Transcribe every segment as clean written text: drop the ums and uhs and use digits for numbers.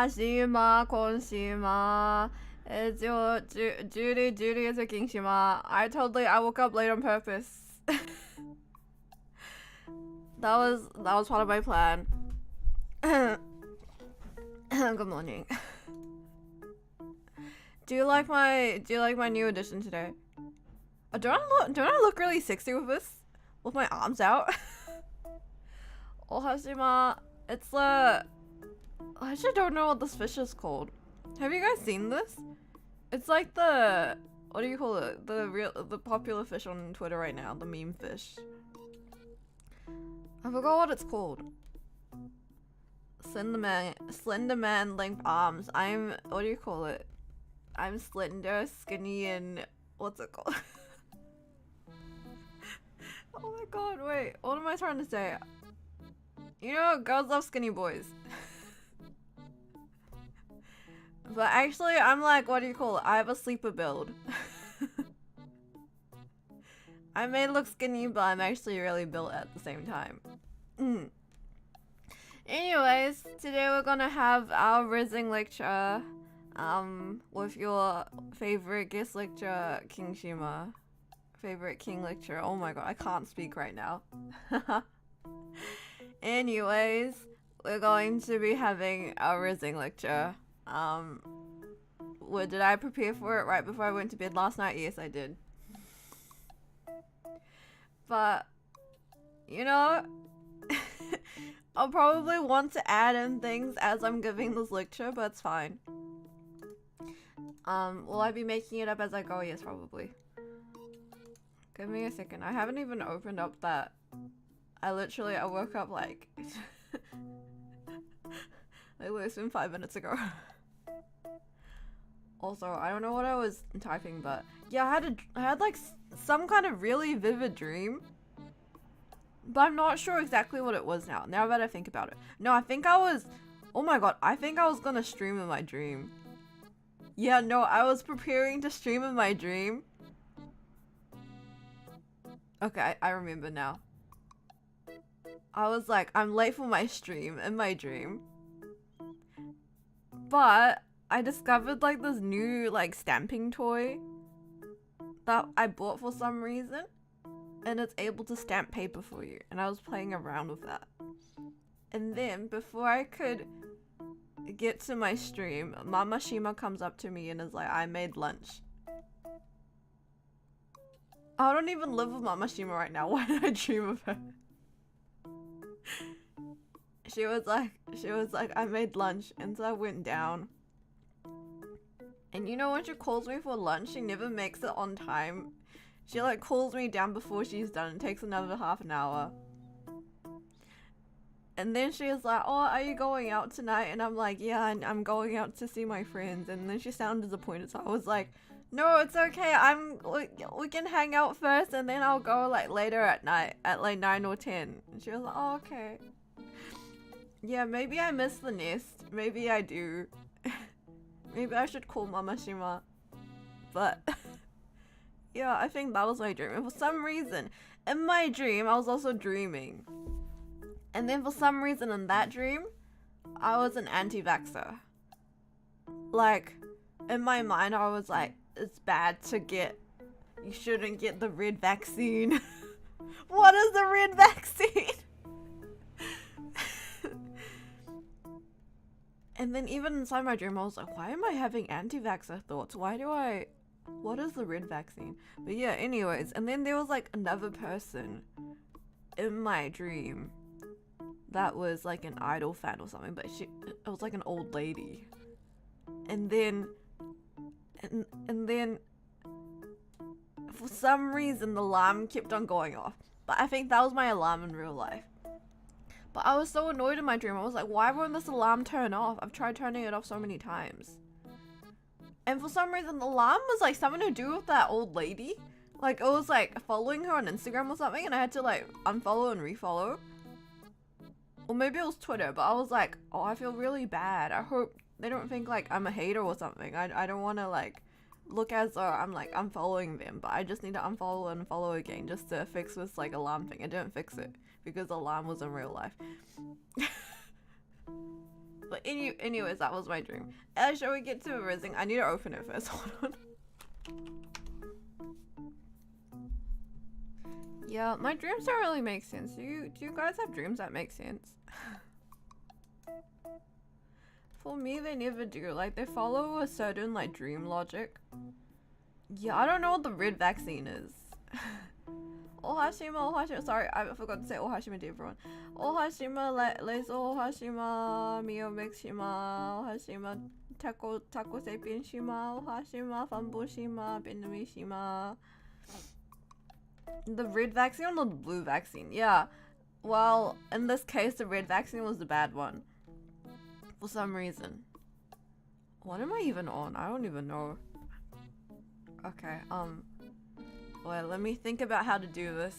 Shima, Shima. It's your Juri, Juri is a King Shima. I woke up late on purpose. that was part of my plan. Good morning. Do you like my new addition today? Don't I look really sexy with this? With my arms out? Oh, Hashima, it's I actually don't know what this fish is called. Have you guys seen this? It's like the, what do you call it? The popular fish on Twitter right now, the meme fish. I forgot what it's called. Slender man length arms. What do you call it? I'm slender, skinny, and what's it called? Oh my god, wait, what am I trying to say? You know, girls love skinny boys. But actually, I'm like, what do you call it? I have a sleeper build. I may look skinny, but I'm actually really built at the same time. Anyways, today we're gonna have our RIZZING lecture, with your favorite guest lecturer, King Shima. Favorite king lecturer. Oh my god, I can't speak right now. Anyways, we're going to be having our RIZZING lecture. Did I prepare for it right before I went to bed last night? Yes, I did. But, you know, I'll probably want to add in things as I'm giving this lecture, but it's fine. Will I be making it up as I go? Yes, probably. Give me a second. I haven't even opened up that. I woke up like less than 5 minutes ago. Also, I don't know what I was typing, but yeah, I had like some kind of really vivid dream, but I'm not sure exactly what it was now that I think about it. No, I think I was, oh my god, I think I was gonna stream in my dream. Yeah, no, I was preparing to stream in my dream. Okay, I remember now. I was like, I'm late for my stream in my dream. But I discovered like this new like stamping toy that I bought for some reason. And it's able to stamp paper for you. And I was playing around with that. And then before I could get to my stream, Mama Shima comes up to me and is like, I made lunch. I don't even live with Mama Shima right now. Why did I dream of her? She was like, I made lunch, and so I went down. And you know, when she calls me for lunch, she never makes it on time. She like calls me down before she's done. It takes another half an hour. And then she was like, oh, are you going out tonight? And I'm like, yeah, I'm going out to see my friends. And then she sounded disappointed, so I was like, no, it's okay. We can hang out first, and then I'll go like later at night at like 9 or 10. And she was like, oh, okay. Yeah, maybe I missed the nest. Maybe I do. Maybe I should call Mama Shima. But yeah, I think that was my dream. And for some reason, in my dream, I was also dreaming. And then for some reason in that dream, I was an anti-vaxxer. Like, in my mind, I was like, it's bad to you shouldn't get the red vaccine. What is the red vaccine? And then even inside my dream, I was like, why am I having anti-vaxxer thoughts? What is the red vaccine? But yeah, anyways, and then there was like another person in my dream that was like an Idol fan or something, but it was like an old lady. And then for some reason the alarm kept on going off. But I think that was my alarm in real life. But I was so annoyed in my dream. I was like, why won't this alarm turn off? I've tried turning it off so many times. And for some reason the alarm was like something to do with that old lady. Like it was like following her on Instagram or something, and I had to like unfollow and refollow. Or maybe it was Twitter, but I was like, oh, I feel really bad. I hope they don't think like I'm a hater or something. I don't want to like look as though I'm like unfollowing them, but I just need to unfollow and follow again just to fix this like alarm thing. I didn't fix it because the alarm was in real life. But anyways, that was my dream. Shall we get to rizzing? I need to open it first. Hold on. Yeah, my dreams don't really make sense. Do you guys have dreams that make sense? For me, they never do. Like, they follow a certain, like, dream logic. Yeah, I don't know what the red vaccine is. Ohashima, sorry, I forgot to say Ohashima to everyone. Ohashima, Laser Ohashima, Mio Mix Shima, Ohashima, Taco Sapien Shima, Ohashima, Fumble Shima, Benami Shima. The red vaccine or the blue vaccine? Yeah. Well, in this case, the red vaccine was the bad one. For some reason. What am I even on? I don't even know. Okay, well, let me think about how to do this.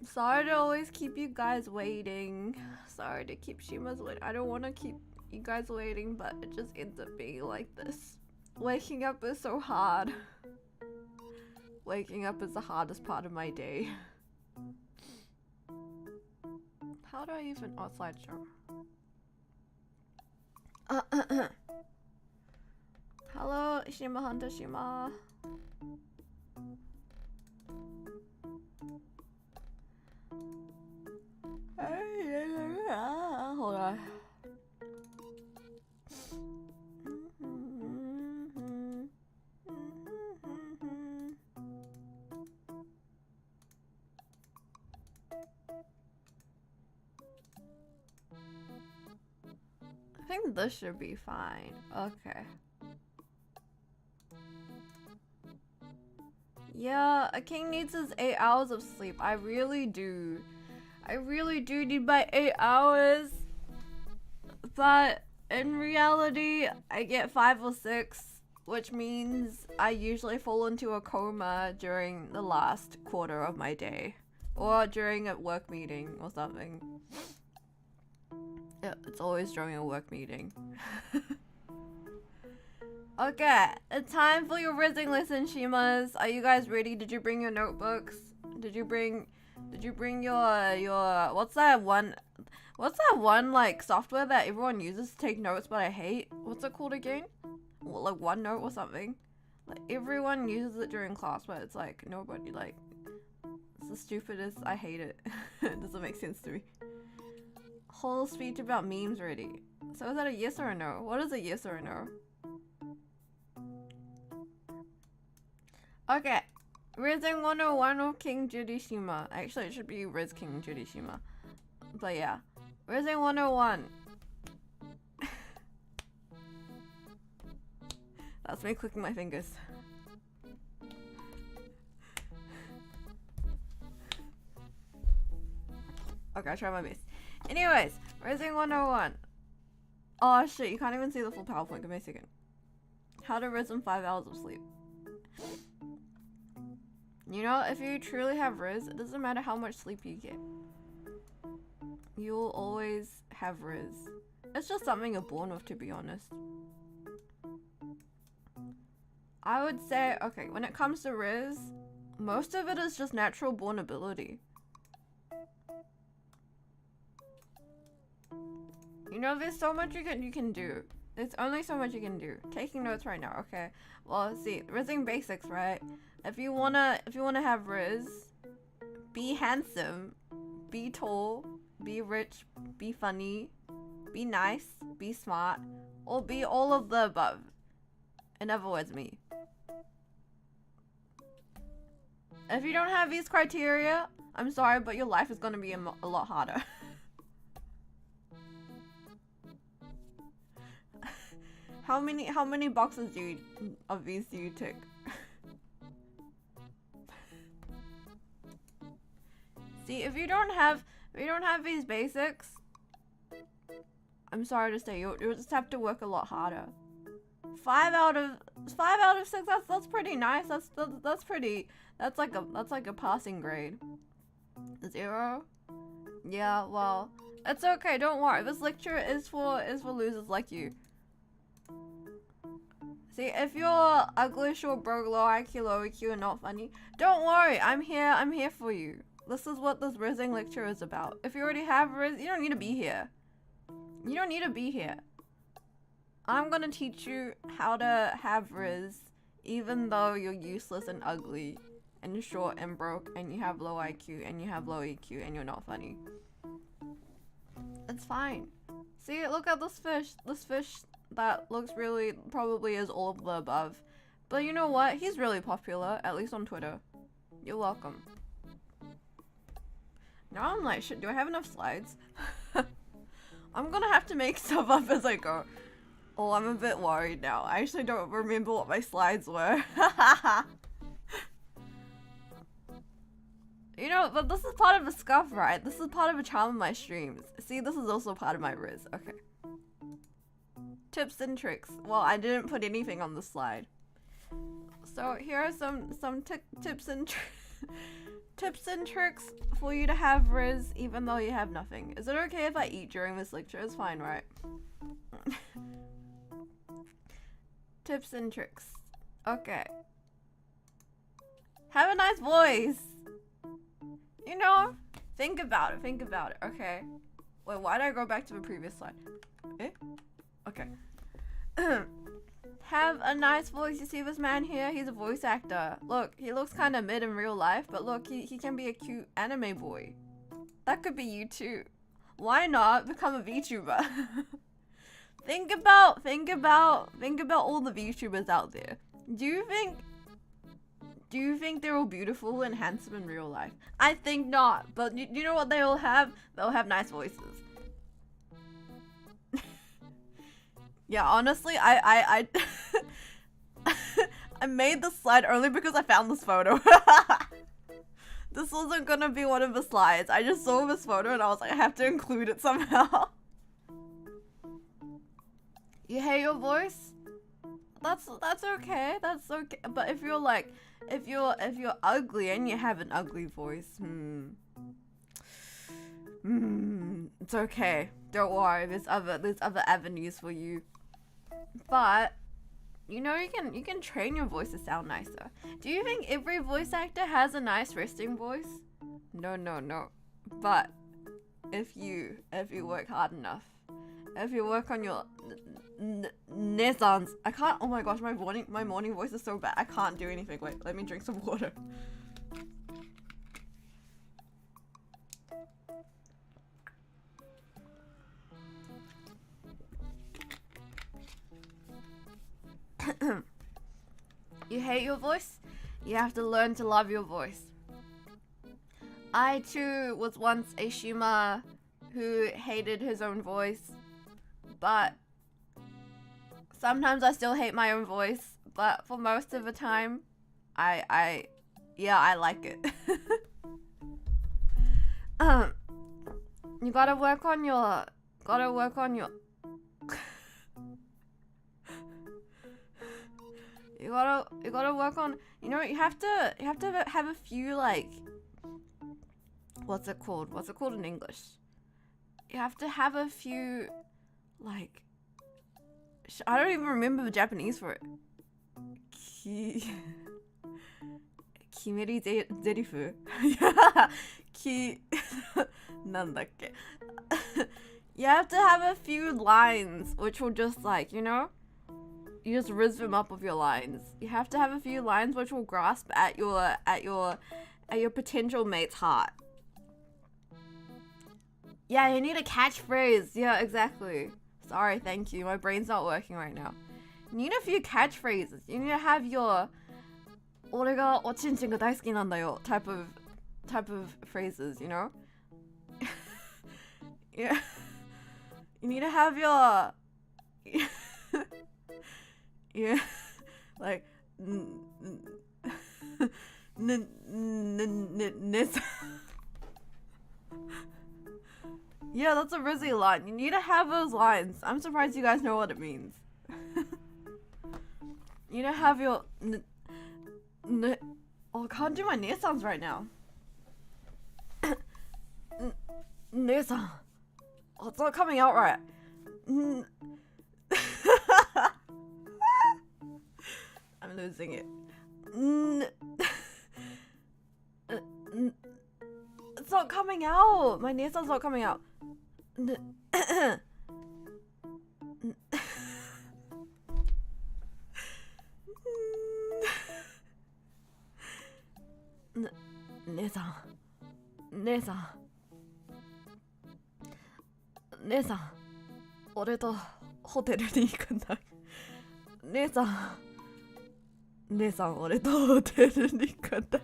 Sorry to always keep you guys waiting. Sorry to keep Shima's waiting. I don't want to keep you guys waiting, but it just ends up being like this. Waking up is so hard. Waking up is the hardest part of my day. How do I even... Oh, slideshow. Hello, Shima Hunter Shima. Hold on. I think this should be fine. Okay. Yeah, a king needs his 8 hours of sleep. I really do. I really do need my 8 hours. But in reality, I get 5 or 6, which means I usually fall into a coma during the last quarter of my day. Or during a work meeting or something. Yeah, it's always during a work meeting. Okay, it's time for your rizzing lesson, Shimas. Are you guys ready? Did you bring your notebooks? Did you bring your what's that one like software that everyone uses to take notes but I hate? What's it called again? Well, like OneNote or something? Like everyone uses it during class, but it's like nobody, like, it's the stupidest. I hate it. It doesn't make sense to me. Whole speech about memes ready. So is that a yes or a no? What is a yes or a no? Okay. Rizzing 101 of King Juri Shima. Actually, it should be Rizz King Juri Shima. But yeah. Rizzing 101. That's me clicking my fingers. Okay, I'll try my best. Anyways, Rizzing 101. Oh shit, you can't even see the full PowerPoint. Give me a second. How to Rizz in 5 hours of sleep. You know, if you truly have Rizz, it doesn't matter how much sleep you get. You'll always have Rizz. It's just something you're born with, to be honest. I would say, okay, when it comes to Rizz, most of it is just natural born ability. You know, there's so much you can do. There's only so much you can do. Taking notes right now, okay? Well, see, Rizzing basics, right? If you wanna have Rizz, be handsome, be tall, be rich, be funny, be nice, be smart, or be all of the above. In other words, me. If you don't have these criteria, I'm sorry, but your life is gonna be a lot harder. How many boxes of these do you tick? See, if you don't have these basics, I'm sorry to say, you'll just have to work a lot harder. 5 out of 6. That's pretty nice. That's pretty. That's like a passing grade. 0. Yeah. Well, it's okay. Don't worry. This lecture is for losers like you. See, if you're ugly, short, broke, low IQ, low EQ, and not funny, don't worry. I'm here for you. This is what this rizzing lecture is about. If you already have Rizz, you don't need to be here. You don't need to be here. I'm gonna teach you how to have Rizz, even though you're useless and ugly, and you're short and broke, and you have low IQ, and you have low EQ, and you're not funny. It's fine. See, look at this fish. This fish that looks really, probably is all of the above. But you know what? He's really popular, at least on Twitter. You're welcome. Now I'm like, shit, do I have enough slides? I'm gonna have to make stuff up as I go. Oh, I'm a bit worried now. I actually don't remember what my slides were. You know, but this is part of a scuff, right? This is part of a charm of my streams. See, this is also part of my Rizz. Okay. Tips and tricks. Well, I didn't put anything on the slide. So here are some tips and tips and tricks for you to have Rizz even though you have nothing. Is it okay if I eat during this lecture? It's fine, right? Tips and tricks. Okay. Have a nice voice. You know, think about it. Think about it. Okay. Wait, why did I go back to the previous slide? Eh? Okay. Have a nice voice. You see this man here? He's a voice actor. Look, he looks kind of mid in real life, but look, he can be a cute anime boy. That could be you too. Why not become a VTuber? Think about all the VTubers out there. Do you think they're all beautiful and handsome in real life? I think not, but you know what they all have? They'll have nice voices. Yeah, honestly, I I made this slide only because I found this photo. This wasn't gonna be one of the slides. I just saw this photo and I was like, I have to include it somehow. You hate your voice? That's okay. That's okay. But if you're like, if you're ugly and you have an ugly voice, it's okay. Don't worry. There's other avenues for you. But you know, you can train your voice to sound nicer. Do you think every voice actor has a nice resting voice? No. But if you work hard enough, if you work on your nesans, I can't. Oh my gosh, my morning voice is so bad. I can't do anything. Wait, let me drink some water. You hate your voice? You have to learn to love your voice. I too was once a Shima who hated his own voice, but sometimes I still hate my own voice, but for most of the time, I like it. You gotta work on your You gotta work on, you know, you have to have a few, like, what's it called in English? You have to have a few, like, I don't even remember the Japanese for it. Kimeri zerifu. Nandakke. You have to have a few lines which will just, like, you know, you just rizz them up with your lines. You have to have a few lines which will grasp at your potential mate's heart. Yeah, you need a catchphrase. Yeah, exactly. Sorry, thank you. My brain's not working right now. You need a few catchphrases. You need to have your 俺がおちんちんが大好きなんだよ type of phrases, you know? Yeah. You need to have your yeah, like yeah, that's a Rizzy line. You need to have those lines. I'm surprised you guys know what it means. You need to have your oh, I can't do my near sounds right now. Near sound. Oh, it's not coming out right. losing it. It's not coming out. My nasal's not coming out. Nesa, 俺とホテルに行くんだ。姉さん、俺とホテルに行くんだ。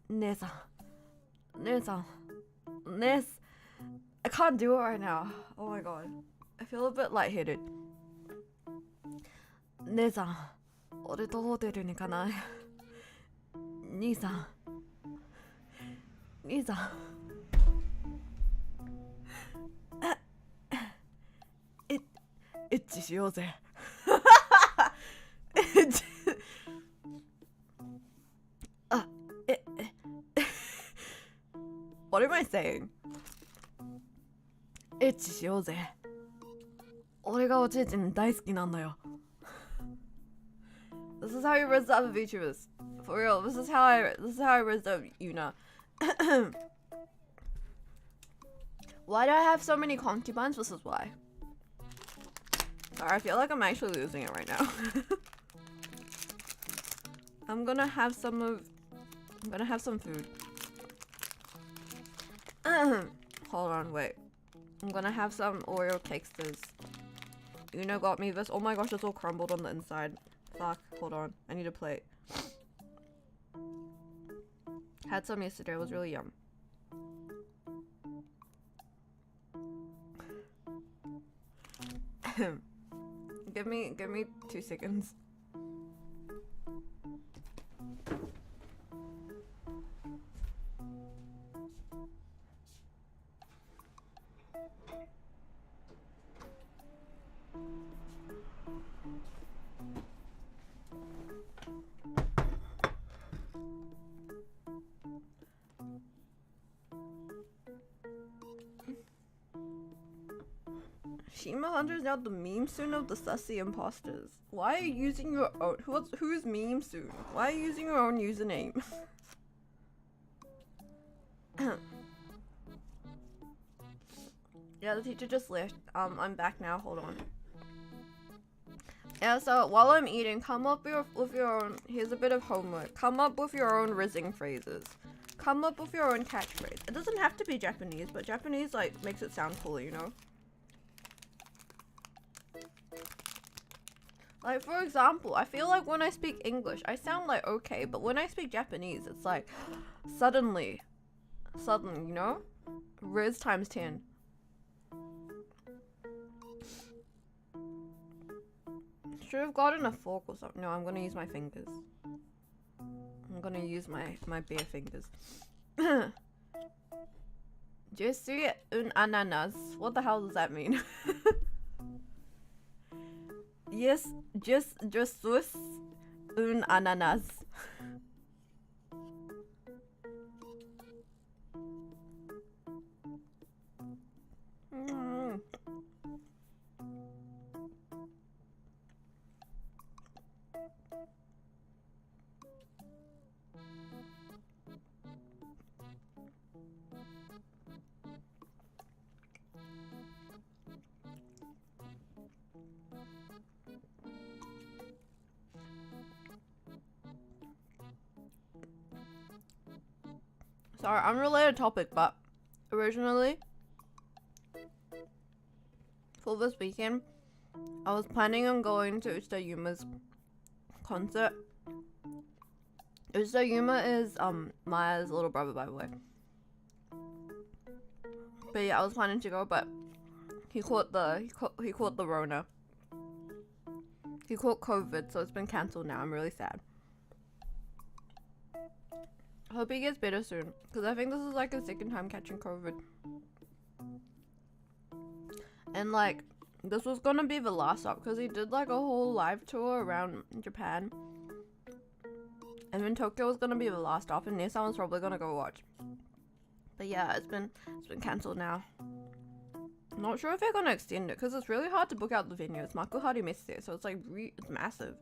姉さん、I can't do it right now. Oh my god. I feel a bit lightheaded. 姉さん、俺とホテルに行かない？兄さん、エッチしようぜ。What am I saying? エッチしようぜ。俺がおちいちん大好きなんだよ。This is how you rizz the other VTubers. For real, this is how I rizz the Yuna. Why do I have so many concubines? This is why. Sorry, I feel like I'm actually losing it right now. I'm gonna have some food. Hold on, wait. I'm gonna have some Oreo cakesters. Una got me this. Oh my gosh, it's all crumbled on the inside. Fuck, hold on. I need a plate. Had some yesterday, it was really yum. Give me 2 seconds. Shima Hunter is now the meme soon of the sussy imposters. Why are you using your own? Who's meme soon? Why are you using your own username? Yeah, the teacher just left. I'm back now. Hold on. Yeah, so while I'm eating, come up with your own. Here's a bit of homework. Come up with your own rizzing phrases. Come up with your own catchphrase. It doesn't have to be Japanese, but Japanese like makes it sound cooler, you know? Like, for example, I feel like when I speak English, I sound like okay, but when I speak Japanese, it's like suddenly, you know? Rizz times 10. Should have gotten a fork or something. No, I'm gonna use my fingers. I'm gonna use my bare fingers. Je suis un ananas. What the hell does that mean? Yes, je suis un ananas. Sorry, unrelated topic, but originally for this weekend, I was planning on going to Yuma's concert. Yuma is Maya's little brother, by the way. But yeah, I was planning to go, but he caught the Rona. He caught COVID, so it's been cancelled now. I'm really sad. I hope he gets better soon, because I think this is like his second time catching COVID. And like, this was gonna be the last stop, because he did like a whole live tour around Japan. And then Tokyo was gonna be the last stop, and Nissan was probably gonna go watch. But yeah, it's been cancelled now. I'm not sure if they're gonna extend it because it's really hard to book out the venue. It's Makuhari Messe, so it's like it's massive.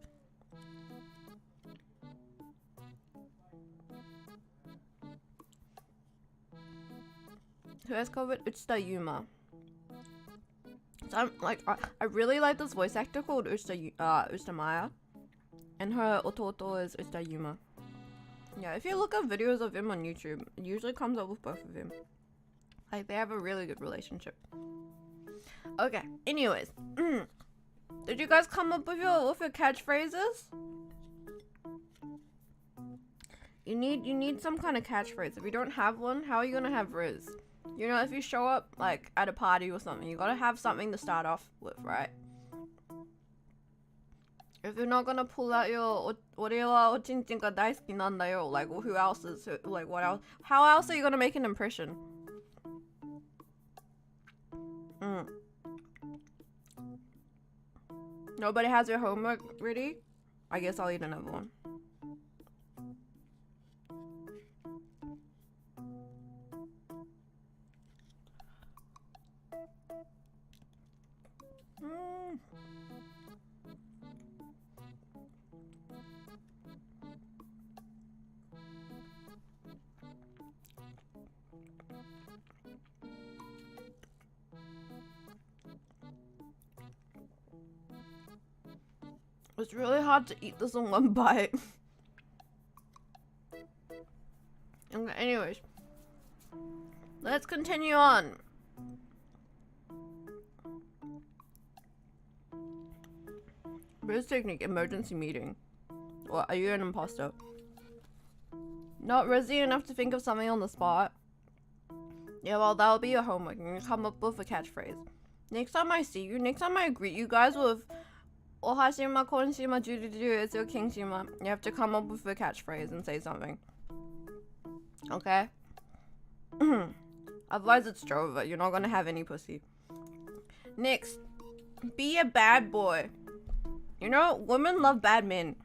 Who has COVID? Uchita Yuma. So I'm like, I really like this voice actor called Uchita Maya, and her ototo is Uchita Yuma. Yeah, if you look up videos of him on YouTube, it usually comes up with both of them. Like, they have a really good relationship. Okay, anyways. Did you guys come up with your catchphrases? You need some kind of catchphrase. If you don't have one, how are you gonna have Rizz? You know, if you show up, like, at a party or something, you gotta have something to start off with, right? If you're not gonna pull out your "俺はおちんちんが大好きなんだよ," like, who else is, like, what else? How else are you gonna make an impression? Nobody has your homework ready? I guess I'll eat another one. It's really hard to eat this in one bite. Okay, anyways. Let's continue on. Rizz technique, emergency meeting. What, are you an imposter? Not Rizzy enough to think of something on the spot? Yeah, well, that'll be your homework. You're gonna come up with a catchphrase. Next time I see you, next time I greet you guys with Oha Shima, Kon Shima, Juri Juri, it's your King Shima. You have to come up with a catchphrase and say something. Okay? Otherwise it's Jova. You're not gonna have any pussy. Next. Be a bad boy. You know, women love bad men.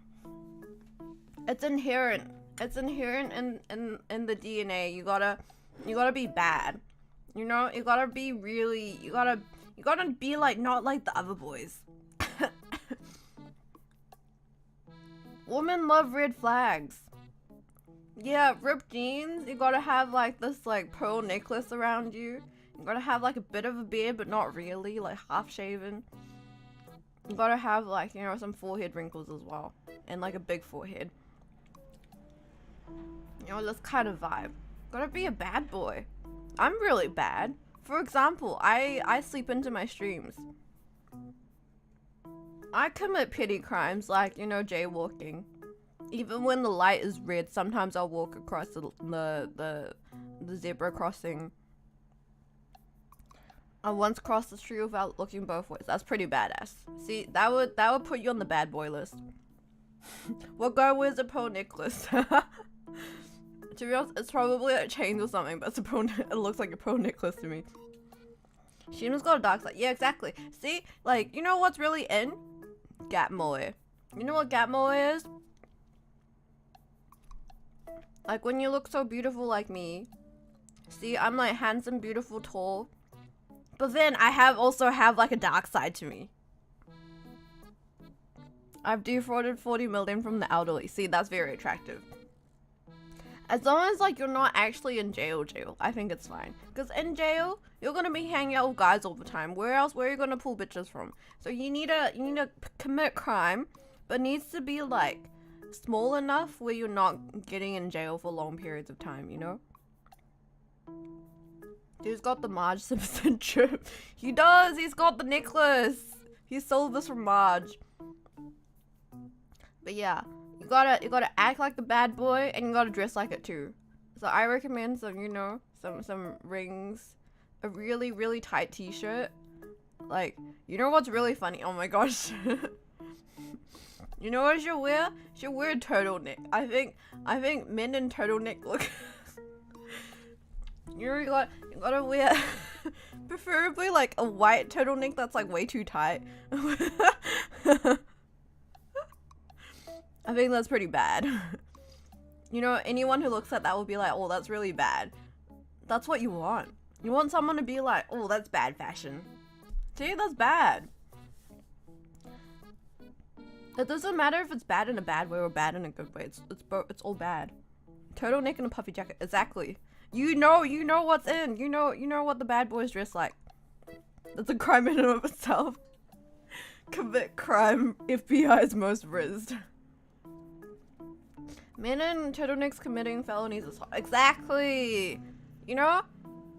It's inherent. It's inherent in the DNA. You gotta be bad. You know, you gotta be really, you gotta be like, not like the other boys. Women love red flags. Yeah, ripped jeans. You gotta have like this like pearl necklace around you. You gotta have like a bit of a beard, but not really, like half shaven. You gotta have like, you know, some forehead wrinkles as well, and like a big forehead. You know, this kind of vibe. Gotta be a bad boy. I'm really bad. For example, I sleep into my streams. I commit petty crimes like, you know, jaywalking. Even when the light is red, sometimes I'll walk across the zebra crossing. I once crossed the street without looking both ways. That's pretty badass. See, that would put you on the bad boy list. What guy wears a pearl necklace? To be honest, it's probably a chain or something, but it looks like a pearl necklace to me. Shima's got a dark side. Yeah, exactly. See, like, you know what's really in? Gap moe. You know what gap moe is? Like, when you look so beautiful like me. See, I'm like handsome, beautiful, tall. But then I also have like a dark side to me. I've defrauded 40 million from the elderly. See, that's very attractive. As long as like you're not actually in jail, I think it's fine. Because in jail, you're gonna be hanging out with guys all the time. Where are you gonna pull bitches from? So you need to commit crime, but needs to be like small enough where you're not getting in jail for long periods of time, you know? Dude's got the Marge Simpson trip. He does, he's got the necklace. He sold this from Marge. But yeah. You gotta act like the bad boy, and you gotta dress like it too. So I recommend some, you know, some rings, a really, really tight t-shirt. Like, you know what's really funny? Oh my gosh. You know what you should wear? You should wear a turtleneck. I think men in turtleneck look you gotta wear preferably like a white turtleneck that's like way too tight. I think that's pretty bad. You know, anyone who looks at that will be like, oh, that's really bad. That's what you want. You want someone to be like, oh, that's bad fashion. See, that's bad. It doesn't matter if it's bad in a bad way or bad in a good way. It's all bad. Turtleneck and a puffy jacket. Exactly. You know what's in. You know what the bad boys dress like. That's a crime in and of itself. Commit crime. FBI's most rizzed. Men in turtlenecks committing felonies as well. Exactly. You know,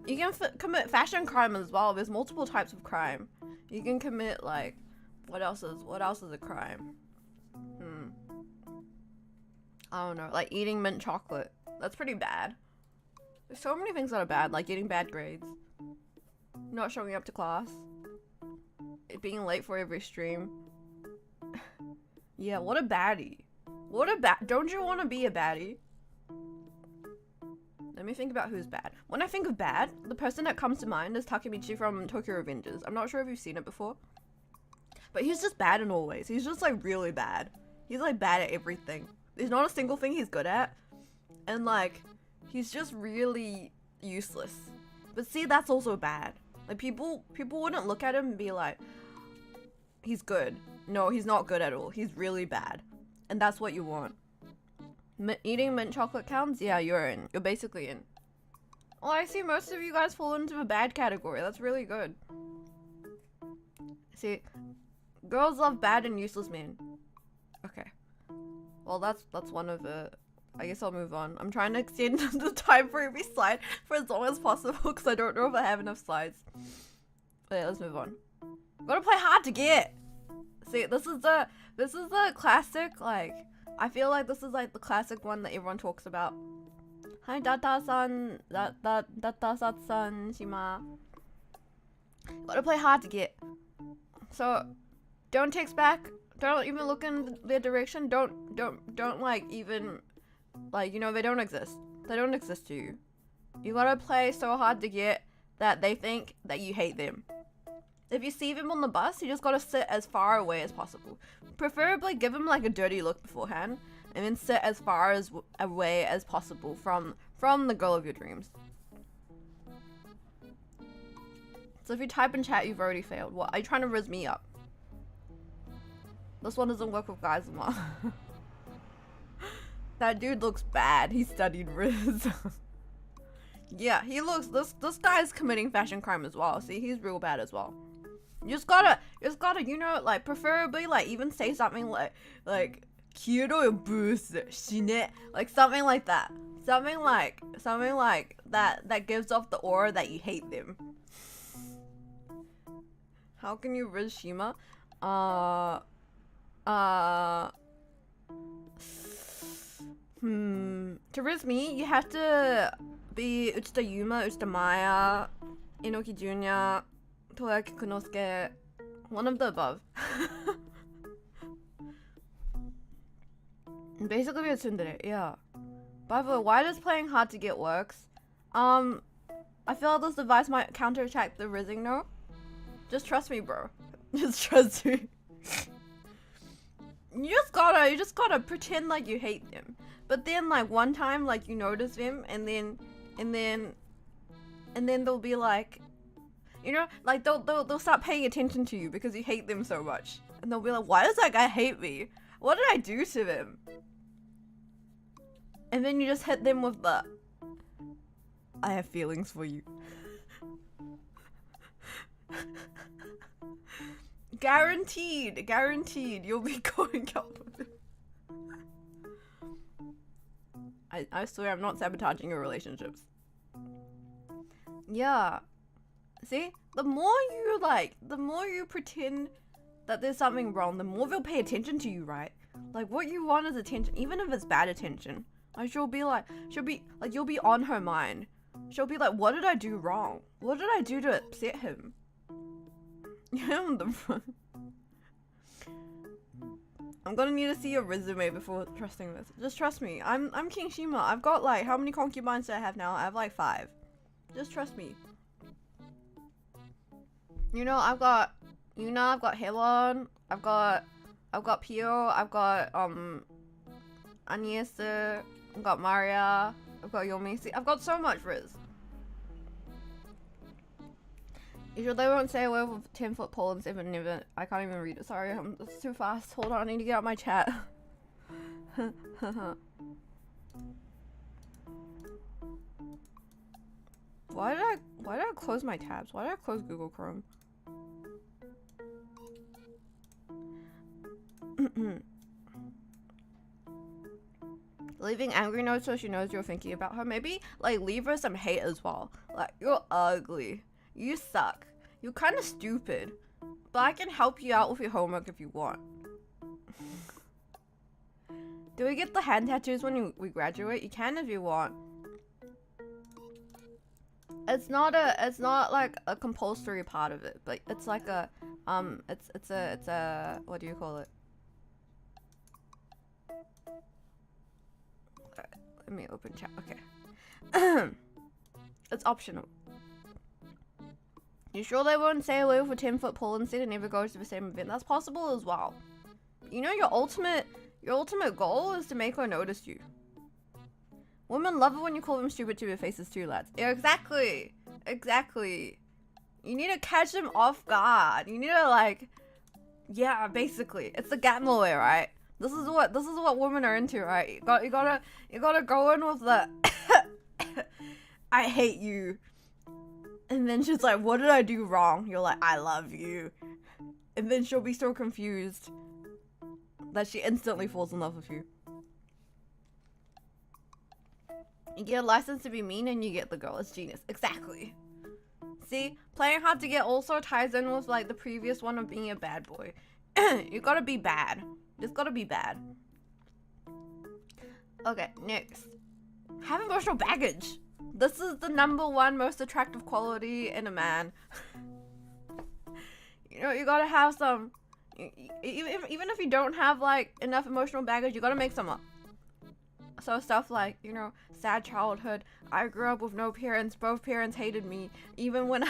you can commit fashion crime as well. There's multiple types of crime. You can commit like, what else is a crime? I don't know, like eating mint chocolate. That's pretty bad. There's so many things that are bad, like getting bad grades, not showing up to class, being late for every stream. Yeah, what a baddie. Don't you want to be a baddie? Let me think about who's bad. When I think of bad, the person that comes to mind is Takemichi from Tokyo Revengers. I'm not sure if you've seen it before, but he's just bad in all ways. He's just like really bad. He's like bad at everything. There's not a single thing he's good at, and like he's just really useless. But see, that's also bad. Like people wouldn't look at him and be like, he's good. No, he's not good at all. He's really bad, and that's what you want. Eating mint chocolate counts? Yeah, you're in. You're basically in. Oh, I see most of you guys fall into the bad category. That's really good. See, girls love bad and useless men. Okay. Well, that's one of the... I guess I'll move on. I'm trying to extend the time for every slide for as long as possible because I don't know if I have enough slides. Okay, let's move on. Gotta play hard to get. See, this is the classic, like... I feel like this is like the classic one that everyone talks about. Hi, Data-san, Data-san, Shima. Gotta play hard to get. So, don't text back. Don't even look in their direction. Don't like even, like, you know, they don't exist. They don't exist to you. You gotta play so hard to get that they think that you hate them. If you see them on the bus, you just gotta sit as far away as possible. Preferably give them like a dirty look beforehand, and then sit as far away as possible from the girl of your dreams. So if you type in chat, you've already failed. What? Are you trying to rizz me up? This one doesn't work with guys a lot. That dude looks bad. He studied Rizz. Yeah, he looks. This guy's committing fashion crime as well. See, he's real bad as well. You just gotta, you know, like preferably like even say something like Kiro boost shine, like something like that. Something like that gives off the aura that you hate them. How can you Rizz Shima? To Rizz me, you have to be Uchita Yuma, Uchita Maya, Inoki Jr., Toyaki Kunosuke, one of the above. Basically be a tsundere, yeah. By the way, why does playing hard to get works? I feel like this device might counterattack the rizzing, no? Just trust me, bro. Just trust me. You just gotta pretend like you hate them. But then like one time like you notice them and then they'll be like, you know, like they'll start paying attention to you because you hate them so much. And they'll be like, why does that guy hate me? What did I do to them? And then you just hit them with the, I have feelings for you. Guaranteed you'll be going out with it. I swear I'm not sabotaging your relationships. Yeah. See? The more you pretend that there's something wrong, the more they'll pay attention to you, right? Like what you want is attention, even if it's bad attention. Like you'll be on her mind. She'll be like, what did I do wrong? What did I do to upset him? I'm gonna need to see your resume before trusting this. Just trust me. I'm King Shima. I've got like, how many concubines do I have now? I have like 5. Just trust me. You know, I've got Yuna, I've got Helon, I've got Pio, I've got Agnes, I've got Maria, I've got Yomi. See, I've got so much Rizz. You sure they won't say a word with 10-foot pole and 7 never? I can't even read it. Sorry, it's too fast. Hold on, I need to get out my chat. Why did I close my tabs? Why did I close Google Chrome? Leaving angry notes so she knows you're thinking about her. Maybe like leave her some hate as well. Like, you're ugly. You suck. You're kind of stupid. But I can help you out with your homework if you want. Do we get the hand tattoos when we graduate? You can if you want. It's not like a compulsory part of it, but it's like a it's a what do you call it? Let me open chat. Okay. It's optional. You sure they won't say away with a 10-foot pole instead and never go to the same event? That's possible as well. You know, your ultimate goal is to make her notice you. Women love it when you call them stupid to their faces too, lads. Yeah, exactly. Exactly. You need to catch them off guard. You need to like, yeah, basically. It's the gamble way, right? This is what women are into, right? You gotta go in with the I hate you. And then she's like, what did I do wrong? You're like, I love you. And then she'll be so confused that she instantly falls in love with you. You get a license to be mean and you get the girl. It's genius. Exactly. See? Playing hard to get also ties in with like the previous one of being a bad boy. You gotta be bad. Just gotta be bad. Okay, next. Have emotional baggage. This is the #1 most attractive quality in a man. You know, you gotta have some. Even if you don't have like enough emotional baggage, you gotta make some up. So stuff like, you know, sad childhood. I grew up with no parents. Both parents hated me. Even when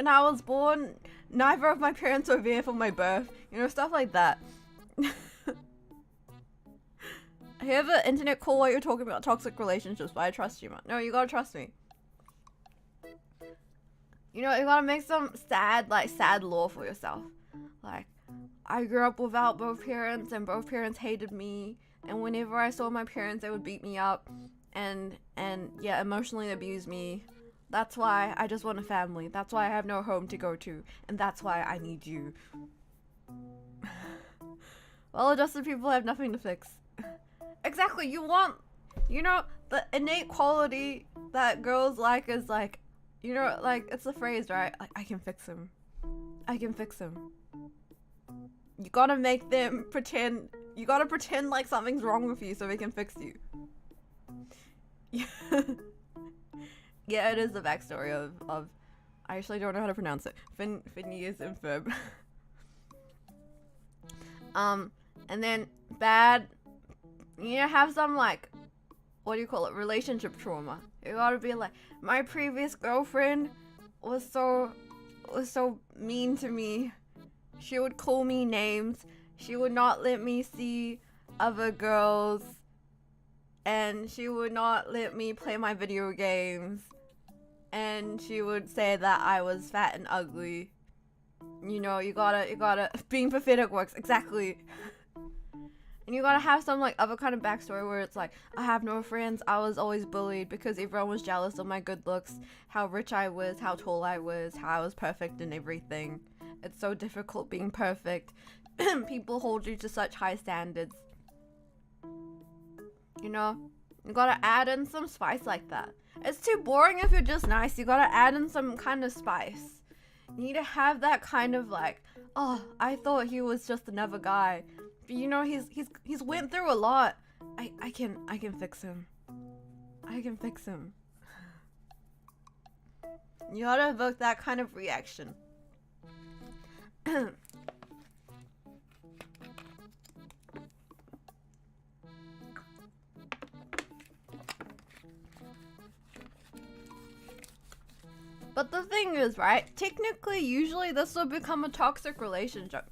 I was born, neither of my parents were there for my birth. You know, stuff like that. I have an internet call while you're talking about toxic relationships, but I trust Shima. No, you gotta trust me. You know, you gotta make some sad lore for yourself. Like, I grew up without both parents, and both parents hated me. And whenever I saw my parents, they would beat me up and yeah, emotionally abuse me. That's why I just want a family. That's why I have no home to go to. And that's why I need you. Well-adjusted people have nothing to fix. Exactly, you want, you know, the innate quality that girls like is like, you know, like, it's the phrase, right? Like, I can fix him. I can fix him. You gotta make them pretend. You gotta pretend like something's wrong with you so they can fix you. Yeah, it is the backstory of I actually don't know how to pronounce it. Phineas and Ferb. And then bad. You know, have some like, what do you call it? Relationship trauma. You gotta be like, my previous girlfriend was so mean to me. She would call me names. She would not let me see other girls. And she would not let me play my video games. And she would say that I was fat and ugly. You know, you gotta, being pathetic works, exactly. And you gotta have some like other kind of backstory where it's like, I have no friends, I was always bullied because everyone was jealous of my good looks, how rich I was, how tall I was, how I was perfect in everything. It's so difficult being perfect. People hold you to such high standards. You know, you gotta add in some spice like that. It's too boring if you're just nice. You gotta add in some kind of spice. You need to have that kind of like, oh, I thought he was just another guy. But you know, he's went through a lot. I can fix him. I can fix him. You gotta evoke that kind of reaction. But the thing is, right, technically, usually this will become a toxic relationship.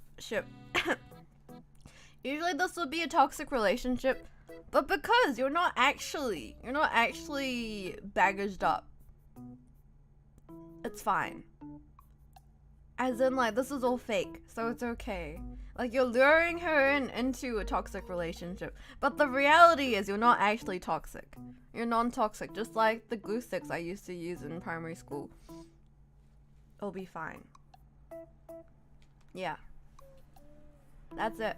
Usually this will be a toxic relationship, but because you're not actually baggaged up. It's fine. As in, like, this is all fake, so it's okay. Like, you're luring her into a toxic relationship. But the reality is you're not actually toxic. You're non-toxic, just like the glue sticks I used to use in primary school. It'll be fine. Yeah. That's it.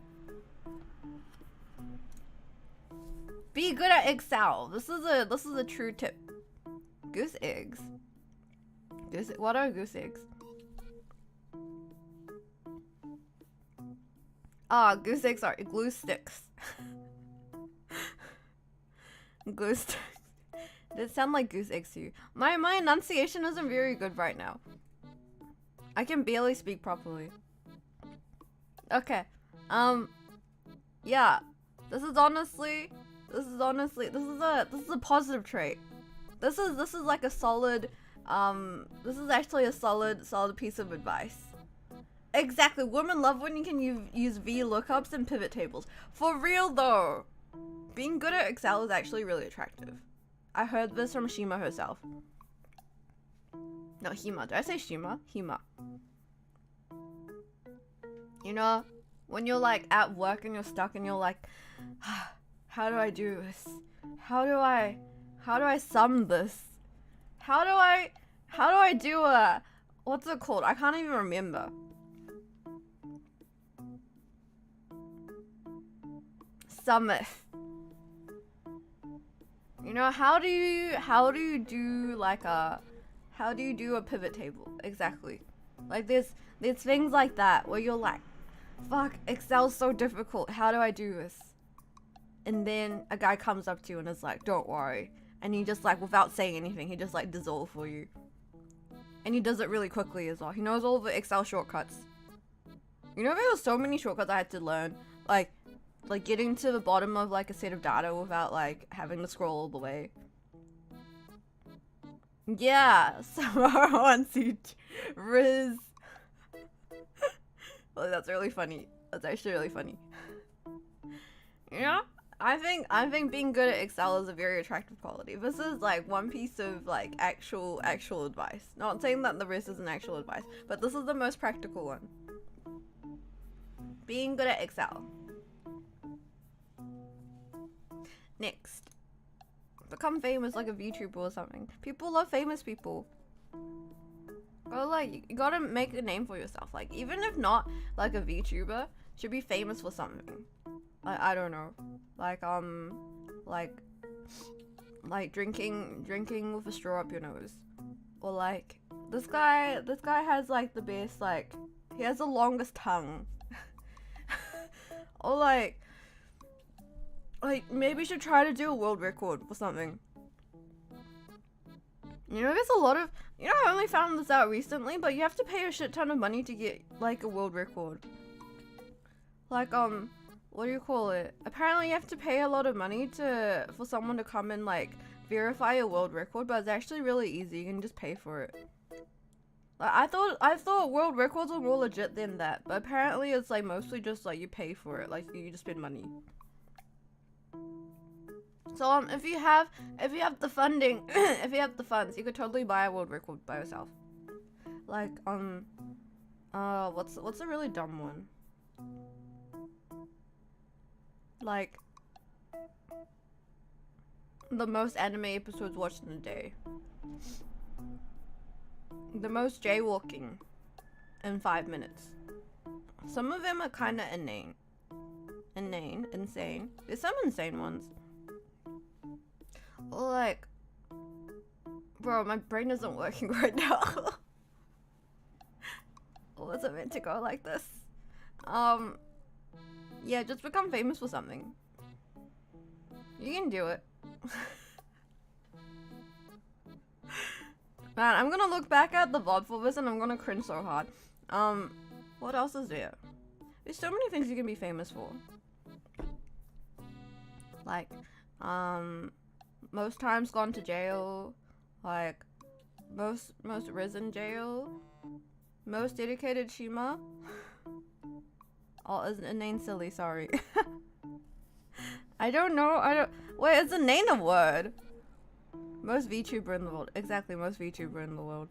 Be good at Excel. This is a true tip. Goose eggs. What are goose eggs? Ah, goose eggs are glue sticks. Glue sticks. They sound like goose eggs to you. My enunciation isn't very good right now. I can barely speak properly. Okay. Yeah. This is a positive trait. This is like a solid, this is actually a solid piece of advice. Exactly. Women love when you can use VLOOKUPs and pivot tables. For real though. Being good at Excel is actually really attractive. I heard this from Shima herself. No, Hima. Did I say Shima? Hima. You know, when you're like at work and you're stuck and you're like, how do I do this? How do I sum this? How do I do a, what's it called? I can't even remember. Summit. You know, how do you do like a, how do you do a pivot table? Exactly. Like there's things like that where you're like, fuck, Excel's so difficult. How do I do this? And then a guy comes up to you and is like, don't worry. And he just like, without saying anything, he just like does all for you. And he does it really quickly as well. He knows all the Excel shortcuts. You know, there were so many shortcuts I had to learn. Like getting to the bottom of like a set of data without like having to scroll all the way. Yeah, Samara wants you to Rizz. Well, that's really funny. That's actually really funny. You know, I think being good at Excel is a very attractive quality. This is like one piece of like actual advice. Not saying that the rest isn't actual advice, but this is the most practical one. Being good at Excel. Next. Become famous like a VTuber or something. People love famous people. Or like, you gotta make a name for yourself. Like, even if not like a VTuber, should be famous for something. Like, I don't know. Like drinking with a straw up your nose. Or like, this guy has like the best, like, he has the longest tongue. Or like maybe you should try to do a world record or something. You know, there's a lot of, you know, I only found this out recently, but you have to pay a shit ton of money to get like a world record. Like, what do you call it? Apparently you have to pay a lot of money for someone to come and like verify a world record, but it's actually really easy. You can just pay for it. Like, I thought world records were more legit than that, but apparently it's like mostly just like you pay for it, like you just spend money. So if you have the funding, if you have the funds, you could totally buy a world record by yourself. Like what's a really dumb one? Like the most anime episodes watched in a day. The most jaywalking in 5 minutes. Some of them are kind of insane. There's some insane ones. Like, bro, my brain isn't working right now. Was it meant to go like this? Yeah, just become famous for something. You can do it. Man, I'm gonna look back at the VOD for this and I'm gonna cringe so hard. What else is there? There's so many things you can be famous for. Like, most times gone to jail. Like, most Rizz in jail. Most dedicated Shima. Oh, is a name silly, sorry. I don't know, wait, is a name a word? Most VTuber in the world. Exactly, most VTuber in the world.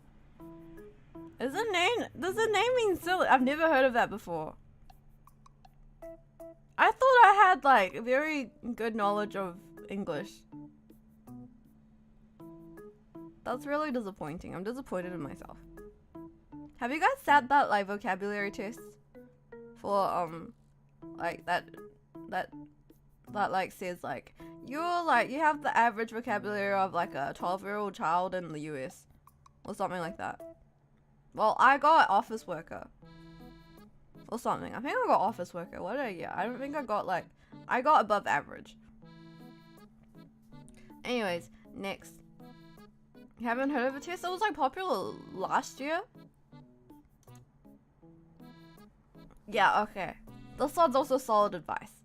Does the name mean silly? I've never heard of that before. I thought I had like very good knowledge of English. That's really disappointing. I'm disappointed in myself. Have you guys sat that like vocabulary test for like that like says like you have the average vocabulary of like a 12-year-old child in the US or something like that? Well, I got office worker or something. I think I got office worker. What did I get? I don't think I got like I got above average. Anyways, next. You haven't heard of a test that was like popular last year? Yeah, okay. This one's also solid advice.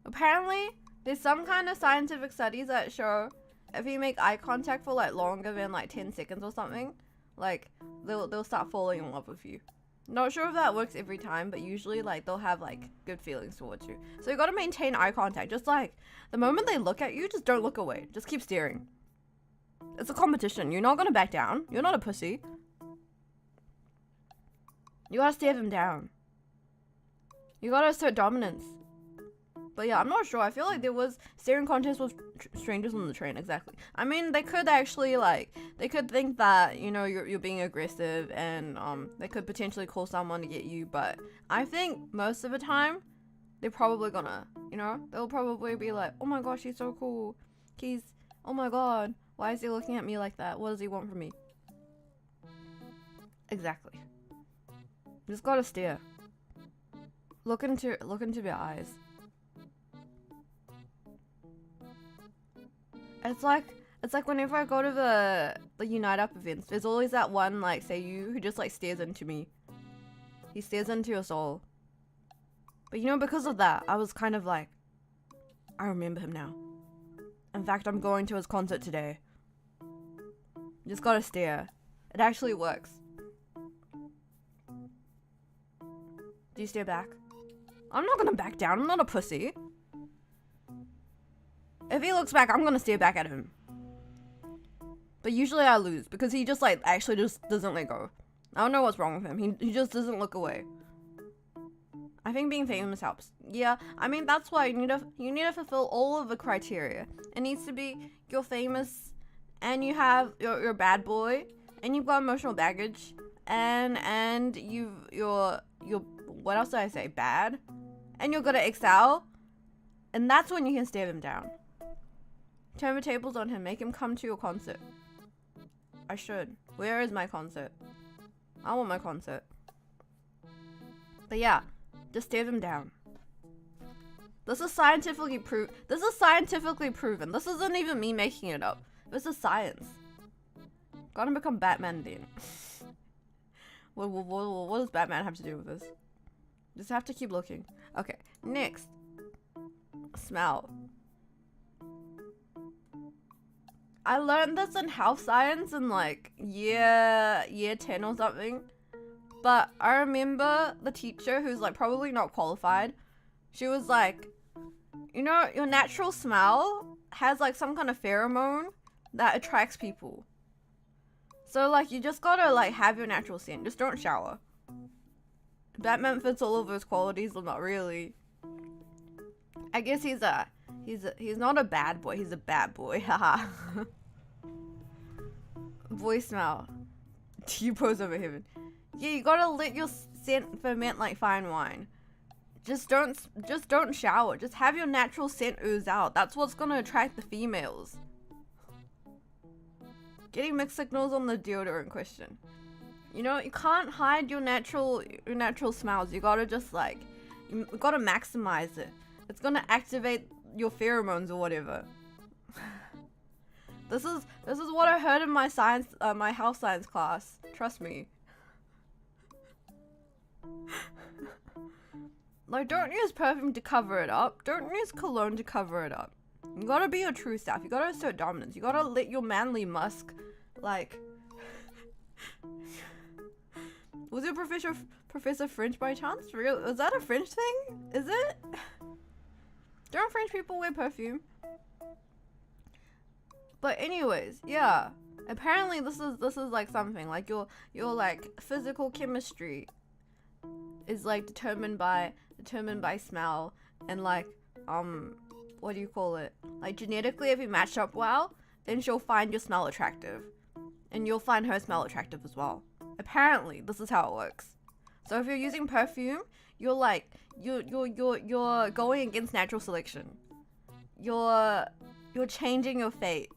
Apparently, there's some kind of scientific studies that show if you make eye contact for like longer than like 10 seconds or something, like they'll start falling in love with you. Not sure if that works every time, but usually like they'll have like good feelings towards you. So you gotta maintain eye contact. Just like the moment they look at you, just don't look away. Just keep staring. It's a competition. You're not gonna back down. You're not a pussy. You gotta stare them down. You gotta assert dominance. But yeah, I'm not sure. I feel like there was staring contests with strangers on the train. Exactly. I mean, they could actually like, they could think that, you know, you're being aggressive and they could potentially call someone to get you. But I think most of the time, they're probably gonna, you know, they'll probably be like, oh my gosh, he's so cool. Oh my god, why is he looking at me like that? What does he want from me? Exactly. You just gotta stare. Look into their eyes. It's like whenever I go to the Unite Up events, there's always that one like say you who just like stares into me. He stares into your soul. But you know, because of that, I was kind of like, I remember him now. In fact, I'm going to his concert today. You just gotta stare. It actually works. Do you stare back? I'm not gonna back down. I'm not a pussy. If he looks back, I'm gonna stare back at him. But usually I lose because he just like actually just doesn't let go. I don't know what's wrong with him. He just doesn't look away. I think being famous helps. Yeah, I mean that's why you need to fulfill all of the criteria. It needs to be you're famous and you have you're a bad boy and you've got emotional baggage and you're what else did I say? Bad. And you're gonna excel. And that's when you can stare them down. Turn the tables on him. Make him come to your concert. I should. Where is my concert? I want my concert. But yeah, just stare them down. This is scientifically proven. This isn't even me making it up. This is science. Gotta become Batman then. What does Batman have to do with this? Just have to keep looking. Okay, next. Smell. I learned this in health science in like year 10 or something. But I remember the teacher who's like probably not qualified. She was like, you know, your natural smell has like some kind of pheromone that attracts people. So like you just gotta like have your natural scent. Just don't shower. Batman fits all of those qualities, but not really. I guess he's not a bad boy, he's a bad boy, haha. Voice smell. You pose over heaven. Yeah, you gotta let your scent ferment like fine wine. Just don't shower. Just have your natural scent ooze out. That's what's gonna attract the females. Getting mixed signals on the deodorant question. You know, you can't hide your natural smells. You gotta just like, you gotta maximize it. It's gonna activate your pheromones or whatever. This is what I heard in my science, my health science class. Trust me. Like, don't use perfume to cover it up. Don't use cologne to cover it up. You gotta be your true self. You gotta assert dominance. You gotta let your manly musk, like. Was it Professor French by chance? Is that a French thing? Is it? Don't French people wear perfume? But anyways, yeah. Apparently this is like something like your like physical chemistry is like determined by smell, and like what do you call it, like genetically, if you match up well, then she'll find your smell attractive and you'll find her smell attractive as well. Apparently this is how it works. So if you're using perfume, you're like you're going against natural selection. You're changing your fate.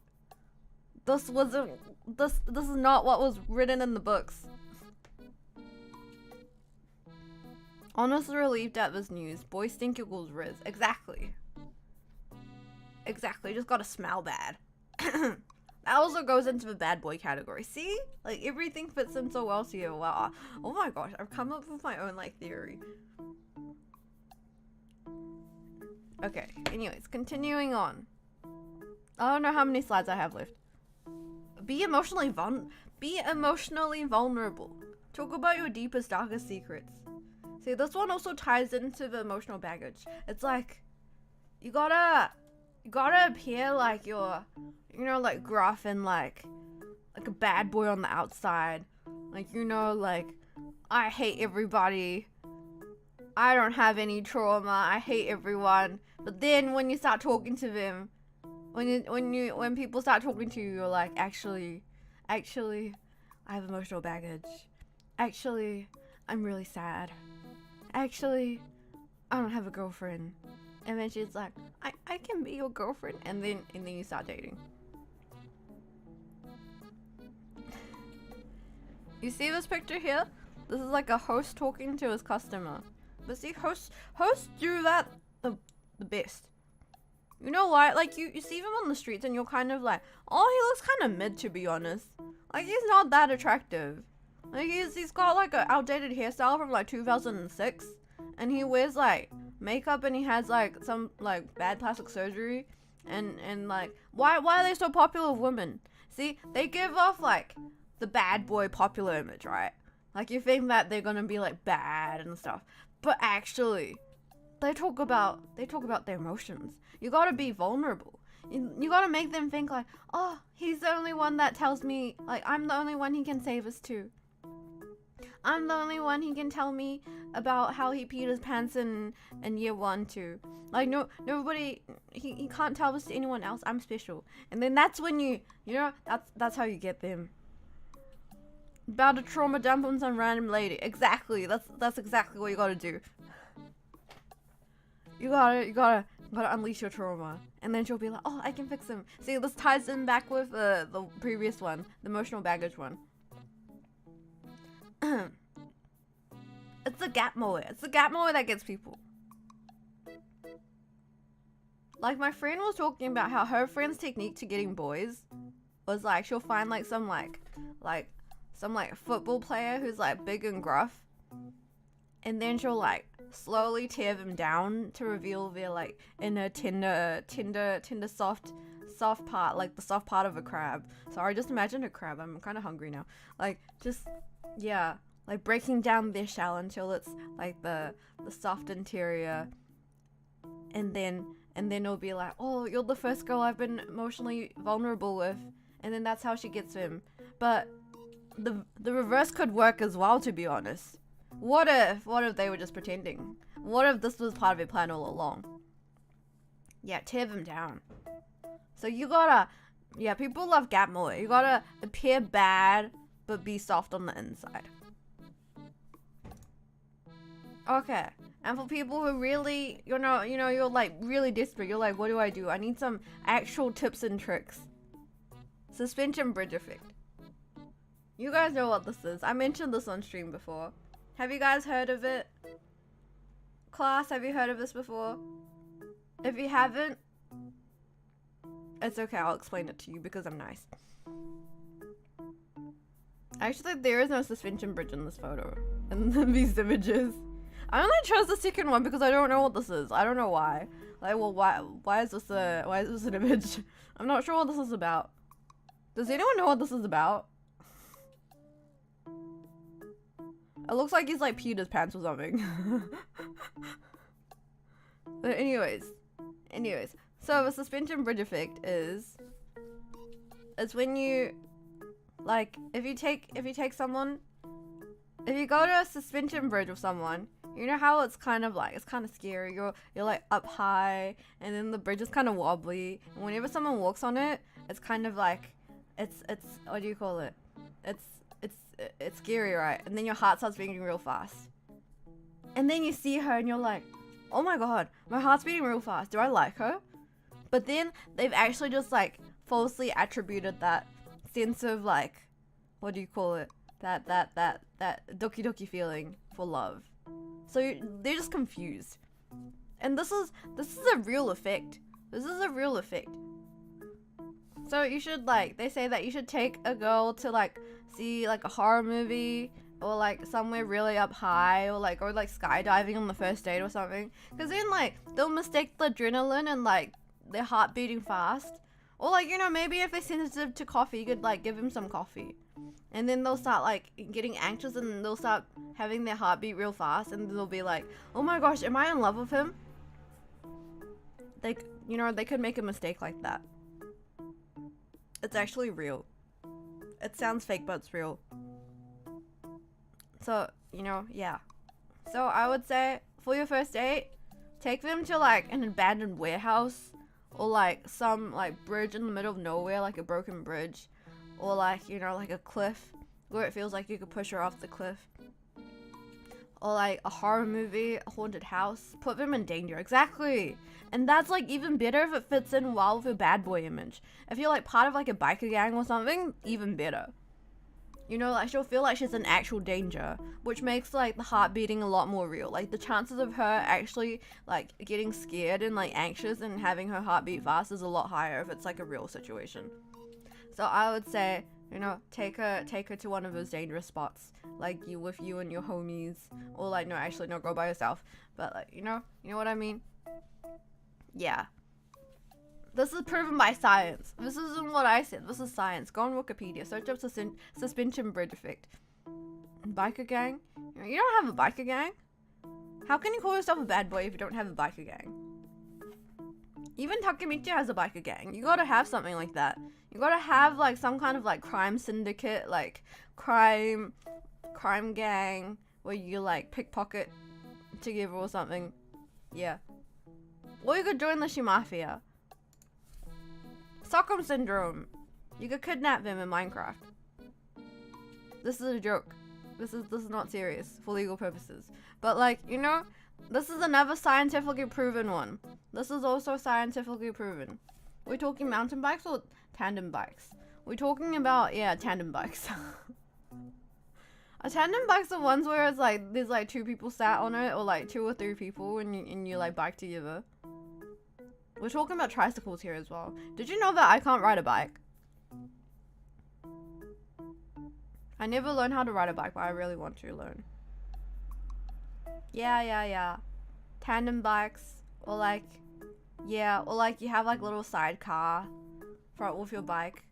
This is not what was written in the books. Honestly relieved at this news. Boys think equals Rizz. Exactly. Just gotta smell bad. That also goes into the bad boy category. See? Like everything fits in so well to you. Wow. Oh my gosh, I've come up with my own like theory. Okay, anyways, continuing on. I don't know how many slides I have left. Be emotionally vulnerable. Talk about your deepest, darkest secrets. See, this one also ties into the emotional baggage. It's like you gotta appear like you're, you know, like gruff and like a bad boy on the outside. Like, you know, like I hate everybody. I don't have any trauma. I hate everyone. But then when you start talking to them, when people start talking to you, you're like, actually, I have emotional baggage. Actually, I'm really sad. Actually, I don't have a girlfriend. And then she's like, I can be your girlfriend. And then you start dating. You see this picture here? This is like a host talking to his customer. But see, hosts do that the best. You know why? Like you see him on the streets and you're kind of like, oh, he looks kind of mid, to be honest. Like he's not that attractive. Like he's got like an outdated hairstyle from like 2006, and he wears like makeup and he has like some like bad plastic surgery, and like why are they so popular with women? See, they give off like the bad boy popular image, right? Like you think that they're gonna be like bad and stuff, but actually they talk about their emotions. You gotta be vulnerable. You gotta make them think like, oh, he's the only one that tells me, like, I'm the only one he can save us to. I'm the only one he can tell me about how he peed his pants in year 1 too. Like nobody, he can't tell this to anyone else. I'm special. And then that's when you know, that's how you get them. About to trauma dump on some random lady. Exactly. That's exactly what you gotta do. You gotta unleash your trauma, and then she'll be like, oh, I can fix him. See, this ties in back with the previous one, the emotional baggage one. It's the gap mower. It's the gap mower that gets people. Like my friend was talking about how her friend's technique to getting boys was like she'll find like some football player who's like big and gruff, and then she'll like slowly tear them down to reveal their like inner tender soft part, like the soft part of a crab. Sorry, just imagine a crab. I'm kind of hungry now. Like just, yeah, like breaking down their shell until it's like the soft interior, and then it'll be like, oh, you're the first girl I've been emotionally vulnerable with, and then that's how she gets him. But the reverse could work as well, to be honest. What if they were just pretending? What if this was part of their plan all along? Yeah, tear them down. So you gotta, yeah, people love gap mower. You gotta appear bad, but be soft on the inside. Okay, and for people who really, you know, you're like really desperate. You're like, what do I do? I need some actual tips and tricks. Suspension bridge effect. You guys know what this is. I mentioned this on stream before. Have you guys heard of it? Class, have you heard of this before? If you haven't, it's okay, I'll explain it to you because I'm nice. Actually, there is no suspension bridge in this photo, in these images. I only chose the second one because I don't know what this is. I don't know why. Like, well, why is this an image? I'm not sure what this is about. Does anyone know what this is about? It looks like he's like peed his pants or something. But anyways, so the suspension bridge effect is, it's when you Like if you take someone, if you go to a suspension bridge with someone, you know how it's kind of scary. You're like up high, and then the bridge is kind of wobbly. And whenever someone walks on it, it's kind of like, it's what do you call it? It's scary, right? And then your heart starts beating real fast. And then you see her, and you're like, oh my god, my heart's beating real fast. Do I like her? But then they've actually just like falsely attributed that sense of like, what do you call it? That doki doki feeling for love. So they're just confused. And this is a real effect. This is a real effect. So you should, like, they say that you should take a girl to like see like a horror movie, or like somewhere really up high, or like skydiving on the first date or something. Because then like they'll mistake the adrenaline and like their heart beating fast. Or like, you know, maybe if they're sensitive to coffee, you could like give them some coffee. And then they'll start like getting anxious, and they'll start having their heart beat real fast, and they'll be like, oh my gosh, am I in love with him? Like, you know, they could make a mistake like that. It's actually real. It sounds fake, but it's real. So, you know, yeah. So I would say for your first date, take them to like an abandoned warehouse, or like some like bridge in the middle of nowhere, like a broken bridge, or like, you know, like a cliff where it feels like you could push her off the cliff, or like a horror movie, a haunted house. Put them in danger. Exactly. And that's like even better if it fits in well with your bad boy image. If you're like part of like a biker gang or something, even better. You know, like she'll feel like she's in actual danger, which makes like the heart beating a lot more real. Like the chances of her actually like getting scared and like anxious and having her heart beat fast is a lot higher if it's like a real situation. So I would say, you know, take her to one of those dangerous spots, like you and your homies, or like no, actually no, go by yourself. But like, you know what I mean? Yeah. This is proven by science. This isn't what I said. This is science. Go on Wikipedia. Search up suspension bridge effect. Biker gang? You don't have a biker gang? How can you call yourself a bad boy if you don't have a biker gang? Even Takemichi has a biker gang. You gotta have something like that. You gotta have like some kind of like crime syndicate, like crime gang, where you like pickpocket together or something. Yeah. Or you could join the Shimafia. Stockholm Syndrome. You could kidnap them in Minecraft. This is a joke. This is not serious for legal purposes. But like, you know, this is another scientifically proven one. This is also scientifically proven. We're talking mountain bikes or tandem bikes? We're talking about, yeah, tandem bikes. A tandem bike's the ones where it's like there's like two people sat on it, or like 2 or 3 people, and you like bike together. We're talking about tricycles here as well. Did you know that I can't ride a bike? I never learned how to ride a bike, but I really want to learn. Yeah. Tandem bikes, or like, yeah, or like you have like little sidecar front with your bike.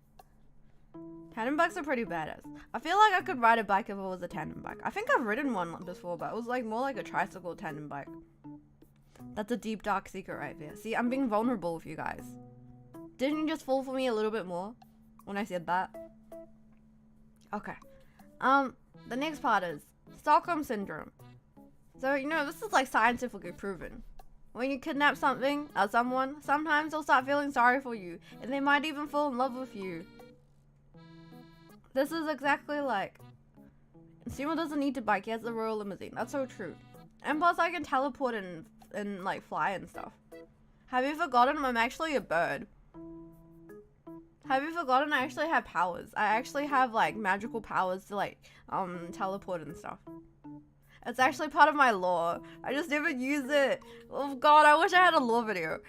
Tandem bikes are pretty badass. I feel like I could ride a bike if it was a tandem bike. I think I've ridden one before, but it was like more like a tricycle tandem bike. That's a deep dark secret right there. See, I'm being vulnerable with you guys. Didn't you just fall for me a little bit more when I said that? Okay. The next part is Stockholm Syndrome. So, you know, this is like scientifically proven. When you kidnap someone, sometimes they'll start feeling sorry for you, and they might even fall in love with you. This is exactly like, Shima doesn't need to bike, he has the royal limousine. That's so true. And plus I can teleport and like fly and stuff. Have you forgotten I'm actually a bird? Have you forgotten I actually have powers? I actually have like magical powers to like teleport and stuff. It's actually part of my lore. I just never use it. Oh god, I wish I had a lore video.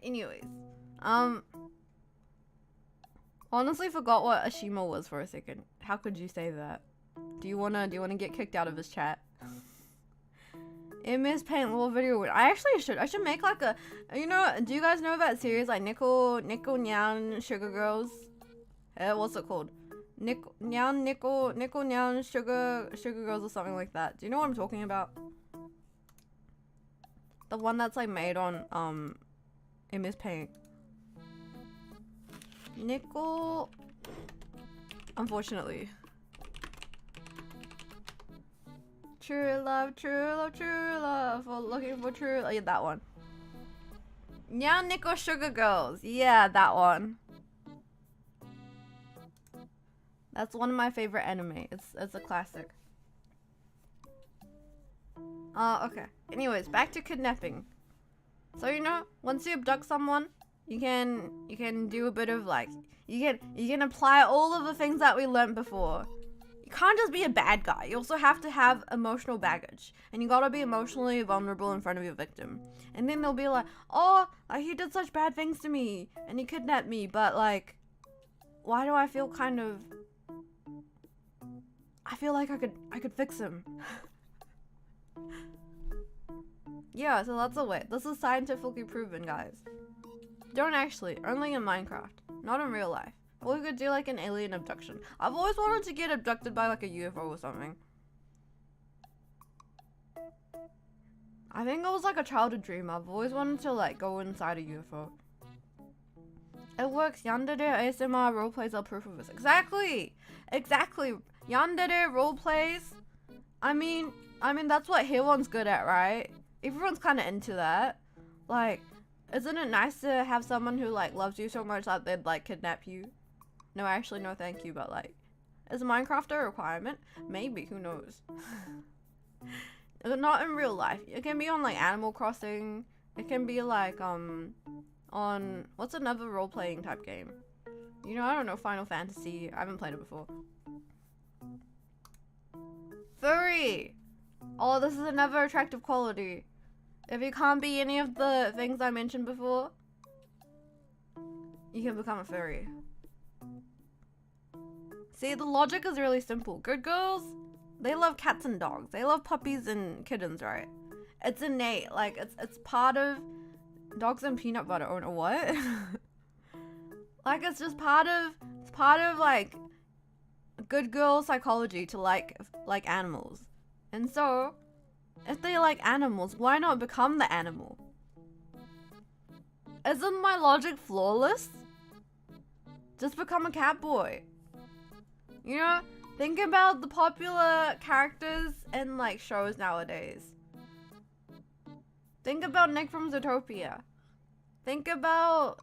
Anyways, honestly forgot what a Shima was for a second. How could you say that? Do you wanna get kicked out of his chat? MS Paint lore video. I should make like a, you know, do you guys know that series like Nickel Nyan Sugar Girls? What's it called? Nickel Nyan Sugar Girls or something like that. Do you know what I'm talking about? The one that's like made on MS Paint. Nickel. Unfortunately. True love, true love, true love. For looking for true. Oh, yeah, that one. Yeah, Nickel Sugar Girls. Yeah, that one. That's one of my favorite anime. It's a classic. Okay. Anyways, back to kidnapping. So you know, once you abduct someone, you can do a bit of like you can apply all of the things that we learned before. You can't just be a bad guy. You also have to have emotional baggage, and you gotta be emotionally vulnerable in front of your victim. And then they'll be like, "Oh, he did such bad things to me, and he kidnapped me, but like, why do I feel kind of? I feel like I could fix him." Yeah, so that's a way. This is scientifically proven, guys. Don't actually. Only in Minecraft. Not in real life. Or we could do like an alien abduction. I've always wanted to get abducted by like a UFO or something. I think it was like a childhood dream. I've always wanted to like go inside a UFO. It works. Yandere ASMR roleplays are proof of this. Exactly! Exactly! Yandere roleplays. I mean that's what Hillon's good at, right? Everyone's kind of into that. Like, isn't it nice to have someone who like loves you so much that they'd like kidnap you? No, actually, no thank you, but like, is Minecraft a requirement? Maybe, who knows? Not in real life. It can be on like Animal Crossing. It can be like, on, what's another role-playing type game? You know, I don't know, Final Fantasy. I haven't played it before. Furry! Oh, this is another attractive quality. If you can't be any of the things I mentioned before, you can become a furry. See, the logic is really simple. Good girls, they love cats and dogs. They love puppies and kittens, right? It's innate. Like, it's part of dogs and peanut butter. Or what? Like, it's just part of like good girl psychology to like animals. And so, if they like animals, why not become the animal? Isn't my logic flawless? Just become a cat boy. You know, think about the popular characters in like shows nowadays. Think about Nick from Zootopia. Think about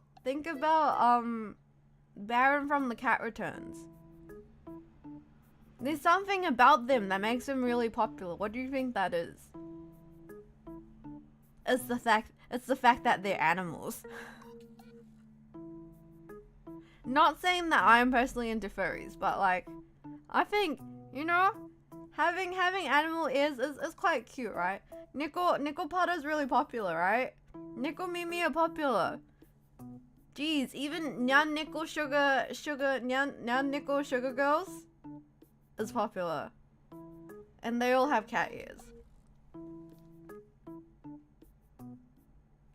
Baron from The Cat Returns. There's something about them that makes them really popular. What do you think that is? It's the fact that they're animals. Not saying that I'm personally into furries, but like, I think, you know, having animal ears is quite cute, right? Nickel Potter's really popular, right? Nickel Mimi are popular. Jeez, even Nyan Nickel Nyan Nickel Sugar Girls is popular. And they all have cat ears.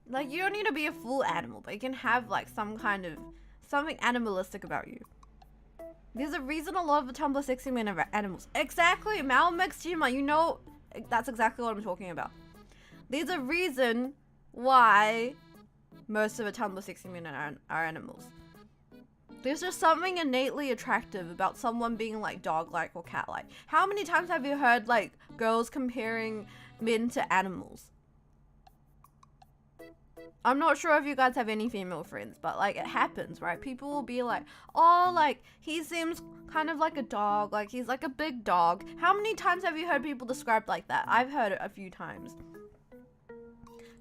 Like, you don't need to be a full animal, but you can have like some kind of something animalistic about you. There's a reason a lot of the Tumblr 60 men are animals. Exactly, Mal mixed Shima, you know, that's exactly what I'm talking about. There's a reason why most of the Tumblr 60 men are animals. There's just something innately attractive about someone being like dog-like or cat-like. How many times have you heard like girls comparing men to animals? I'm not sure if you guys have any female friends, but like it happens, right? People will be like, oh, like he seems kind of like a dog, like he's like a big dog. How many times have you heard people described like that? I've heard it a few times.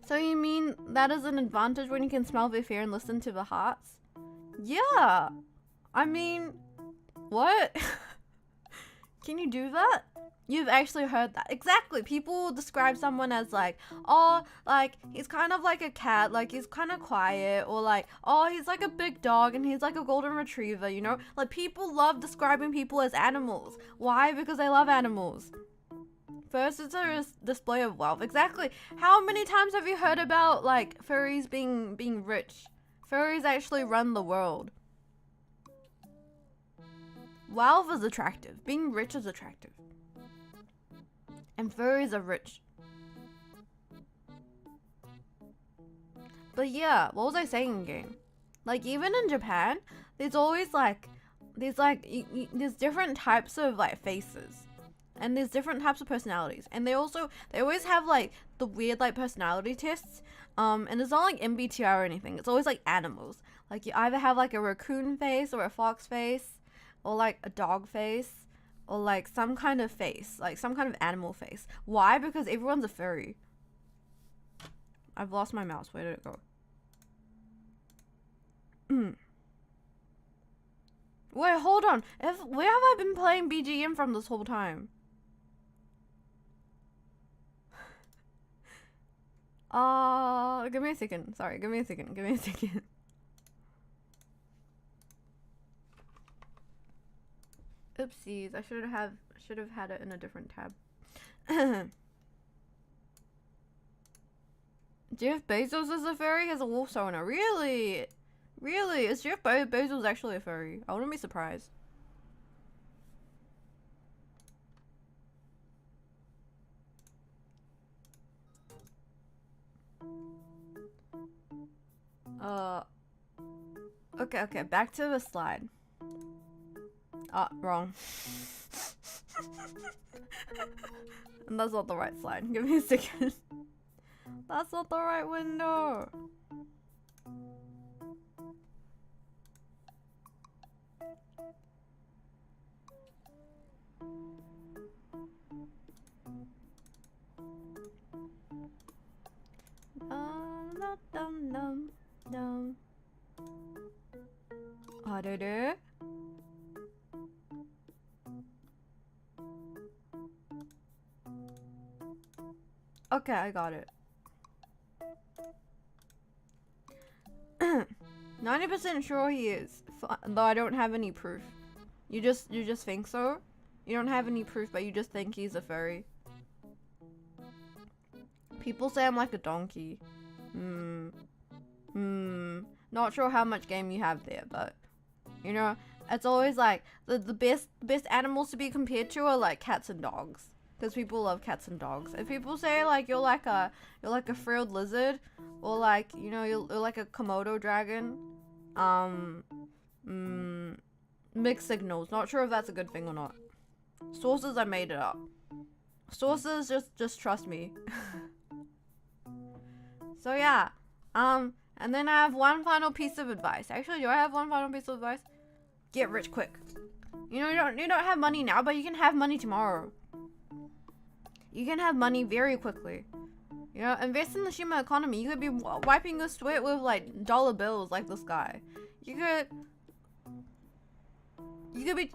So you mean that is an advantage when you can smell their fear and listen to the hearts? Yeah. I mean, what? Can you do that? You've actually heard that. Exactly. People describe someone as like, oh, like he's kind of like a cat, like he's kind of quiet, or like, oh, he's like a big dog and he's like a golden retriever, you know? Like people love describing people as animals. Why? Because they love animals. First, it's a display of wealth. Exactly. How many times have you heard about like furries being rich? Furries actually run the world. Wealth is attractive. Being rich is attractive. And furries are rich. But yeah, what was I saying again? Like even in Japan, there's always like there's different types of like faces. And there's different types of personalities. And they always have like the weird like personality tests. And it's not like MBTI or anything. It's always like animals. Like you either have like a raccoon face or a fox face or like a dog face or like some kind of face, like some kind of animal face. Why? Because everyone's a furry. I've lost my mouse. Where did it go? Wait, hold on. Where have I been playing BGM from this whole time? Give me a second. Sorry, give me a second. Give me a second. Oopsies, I should have had it in a different tab. Jeff Bezos is a furry? Has a wolf owner. Really? Really? Is Jeff Bezos actually a furry? I wouldn't be surprised. Okay, back to the slide. Wrong. And that's not the right slide. Give me a second. That's not the right window. Okay, I got it. 90% sure he is, though I don't have any proof. You just think so? You don't have any proof, but you just think he's a furry. People say I'm like a donkey. Not sure how much game you have there, but you know, it's always like the best animals to be compared to are like cats and dogs, because people love cats and dogs. If people say like you're like a frilled lizard, or like, you know, you're like a Komodo dragon, mixed signals. Not sure if that's a good thing or not. Sources, I made it up. Sources, just trust me. So yeah, and then I have one final piece of advice. Actually, do I have one final piece of advice? Get rich quick. You know, you don't have money now, but you can have money tomorrow. You can have money very quickly. You know, invest in the Shima economy. You could be wiping your sweat with like dollar bills like this guy. You could be.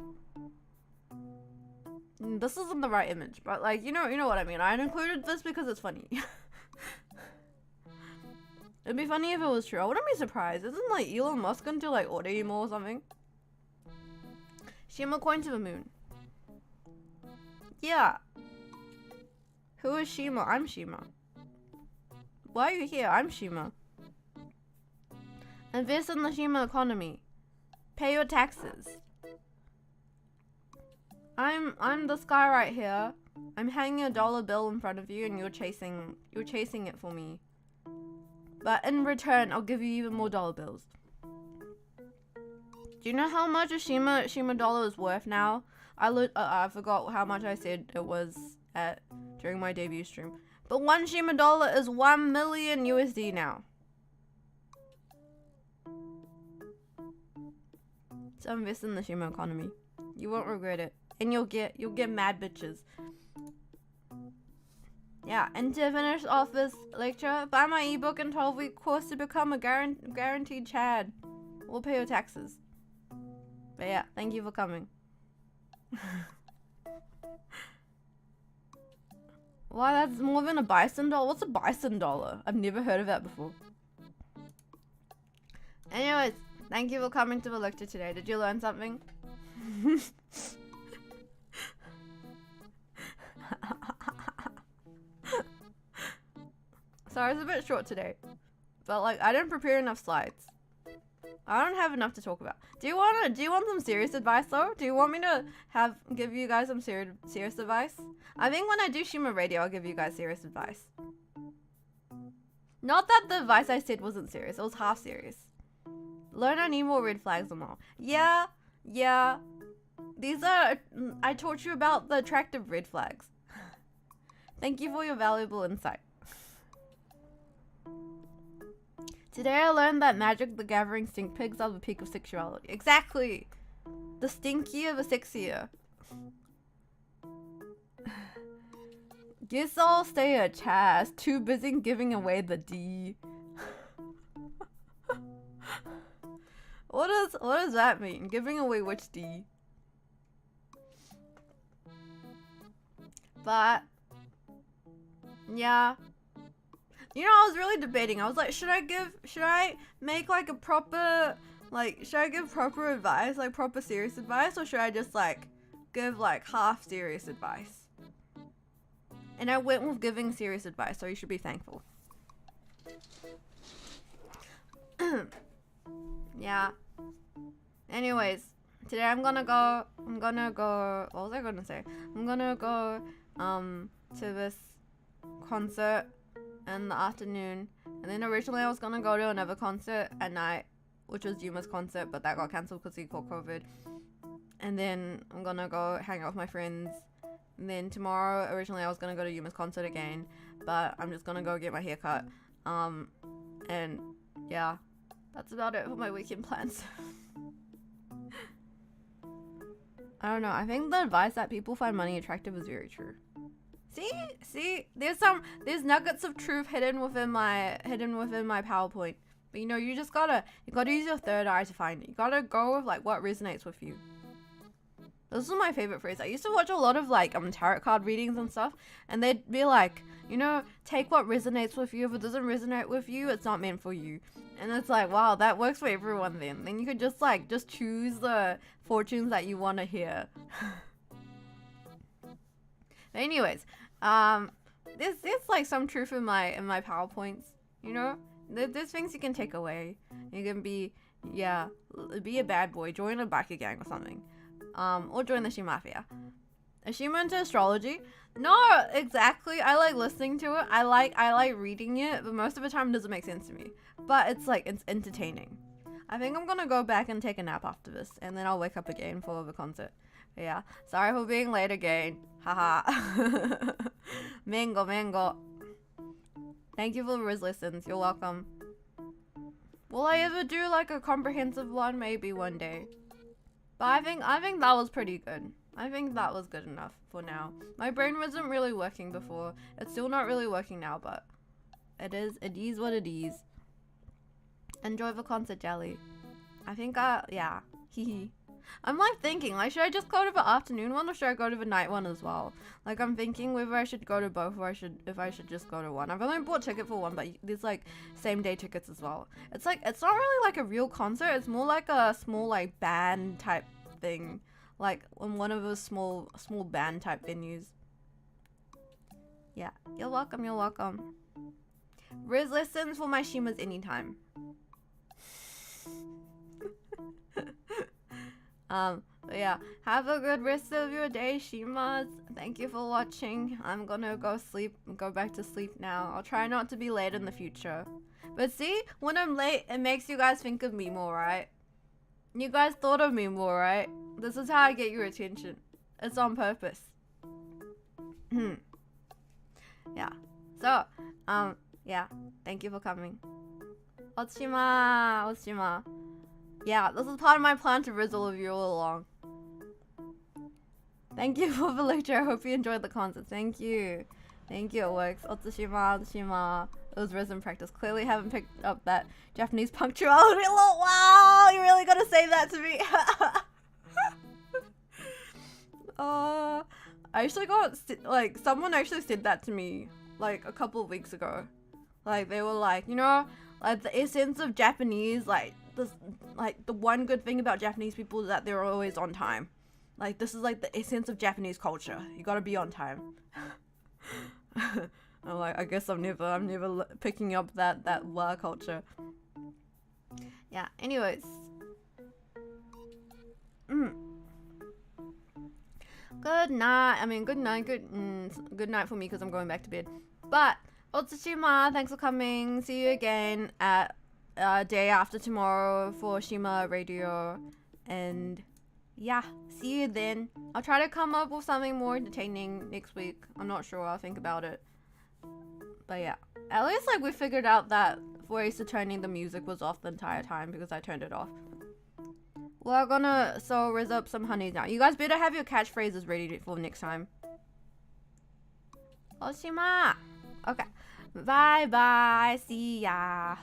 This isn't the right image, but like, you know what I mean. I included this because it's funny. It'd be funny if it was true. I wouldn't be surprised. Isn't like Elon Musk going to like order you more or something? Shima coin to the moon. Yeah. Who is Shima? I'm Shima. Why are you here? I'm Shima. Invest in the Shima economy. Pay your taxes. I'm this guy right here. I'm hanging a dollar bill in front of you and you're chasing it for me. But in return, I'll give you even more dollar bills. Do you know how much a Shima dollar is worth now? I forgot how much I said it was at during my debut stream. But one Shima dollar is 1 million USD now. So invest in the Shima economy. You won't regret it. And you'll get mad bitches. Yeah, and to finish off this lecture, buy my ebook and 12-week course to become a guaranteed Chad. We'll pay your taxes. But yeah, thank you for coming. Wow, that's more than a bison dollar? What's a bison dollar? I've never heard of that before. Anyways, thank you for coming to the lecture today. Did you learn something? Sorry, it's a bit short today. But like, I didn't prepare enough slides. I don't have enough to talk about. Do you want some serious advice though? Do you want me to give you guys some serious advice? I think when I do Shima Radio, I'll give you guys serious advice. Not that the advice I said wasn't serious. It was half serious. Learn I need more red flags or more. Yeah. These are... I taught you about the attractive red flags. Thank you for your valuable insight. Today I learned that Magic the Gathering stink pigs are the peak of sexuality. Exactly! The stinkier, the sexier. Guess I'll stay a Chaz. Too busy giving away the D. What does that mean? Giving away which D? But yeah. You know, I was really debating. I was like, should I make like a proper, like, should I give proper advice, like proper serious advice, or should I just like give like half serious advice? And I went with giving serious advice, so you should be thankful. Yeah. Anyways, today I'm gonna go, what was I gonna say? I'm gonna go, to this concert in the afternoon, and then originally I was gonna go to another concert at night, which was Yuma's concert, but that got cancelled because he caught COVID. And then I'm gonna go hang out with my friends. And then tomorrow, originally I was gonna go to Yuma's concert again, but I'm just gonna go get my hair cut. And yeah, that's about it for my weekend plans. I don't know, I think the advice that people find money attractive is very true. See, there's nuggets of truth hidden within my PowerPoint. But you know, you gotta use your third eye to find it. You gotta go with like what resonates with you. This is my favorite phrase. I used to watch a lot of like tarot card readings and stuff, and they'd be like, you know, take what resonates with you. If it doesn't resonate with you, it's not meant for you. And it's like, wow, that works for everyone then. Then you could just choose the fortunes that you want to hear. But anyways, there's like some truth in my PowerPoints, you know? There's things you can take away. You can be a bad boy, join a biker gang or something. Or join the Shima Mafia. Is Shima into astrology? No, exactly. I like listening to it. I like reading it, but most of the time it doesn't make sense to me. But it's entertaining. I think I'm gonna go back and take a nap after this, and then I'll wake up again for the concert. But yeah, sorry for being late again. Haha. Mango. Thank you for the Rizz lessons. You're welcome. Will I ever do like a comprehensive one? Maybe one day. But I think that was pretty good. I think that was good enough for now. My brain wasn't really working before. It's still not really working now, but it is what it is. Enjoy the concert, Jelly. I think yeah. Hehe. I'm like thinking, like, should I just go to the afternoon one or should I go to the night one as well? Like, I'm thinking whether I should go to both or if I should just go to one. I've only bought a ticket for one, but there's like same day tickets as well. It's like, it's not really like a real concert. It's more like a small like band type thing, like in one of those small band type venues. Yeah, you're welcome. Rizz lessons for my Shimas anytime. But yeah, have a good rest of your day, Shimas. Thank you for watching. I'm gonna go back to sleep now. I'll try not to be late in the future. But see, when I'm late, it makes you guys think of me more, right? You guys thought of me more, right? This is how I get your attention. It's on purpose. Yeah. So, yeah. Thank you for coming. Otsuma. Yeah, this is part of my plan to Rizz all of you all along. Thank you for the lecture. I hope you enjoyed the concert. Thank you. It works. Otsushima. It was Rizz in practice. Clearly haven't picked up that Japanese punctuality. Wow, you're really gonna say that to me? I actually got, like, someone actually said that to me, like, a couple of weeks ago. Like, they were like, you know, like, the essence of Japanese, like, this, like, the one good thing about Japanese people is that they're always on time. Like, this is like the essence of Japanese culture. You gotta be on time. I'm like, I guess I'm never picking up that wa culture. Yeah, anyways. Good night for me because I'm going back to bed. But Otsushima, thanks for coming. See you again at day after tomorrow for Shima radio. And yeah, see you then. I'll try to come up with something more entertaining next week. I'm not sure. I'll think about it. But yeah, at least like we figured out that for Ace Attorney the music was off the entire time because I turned it off. We're gonna rizz up some honey now. You guys better have your catchphrases ready for next time. Shima. Okay. Bye bye. See ya.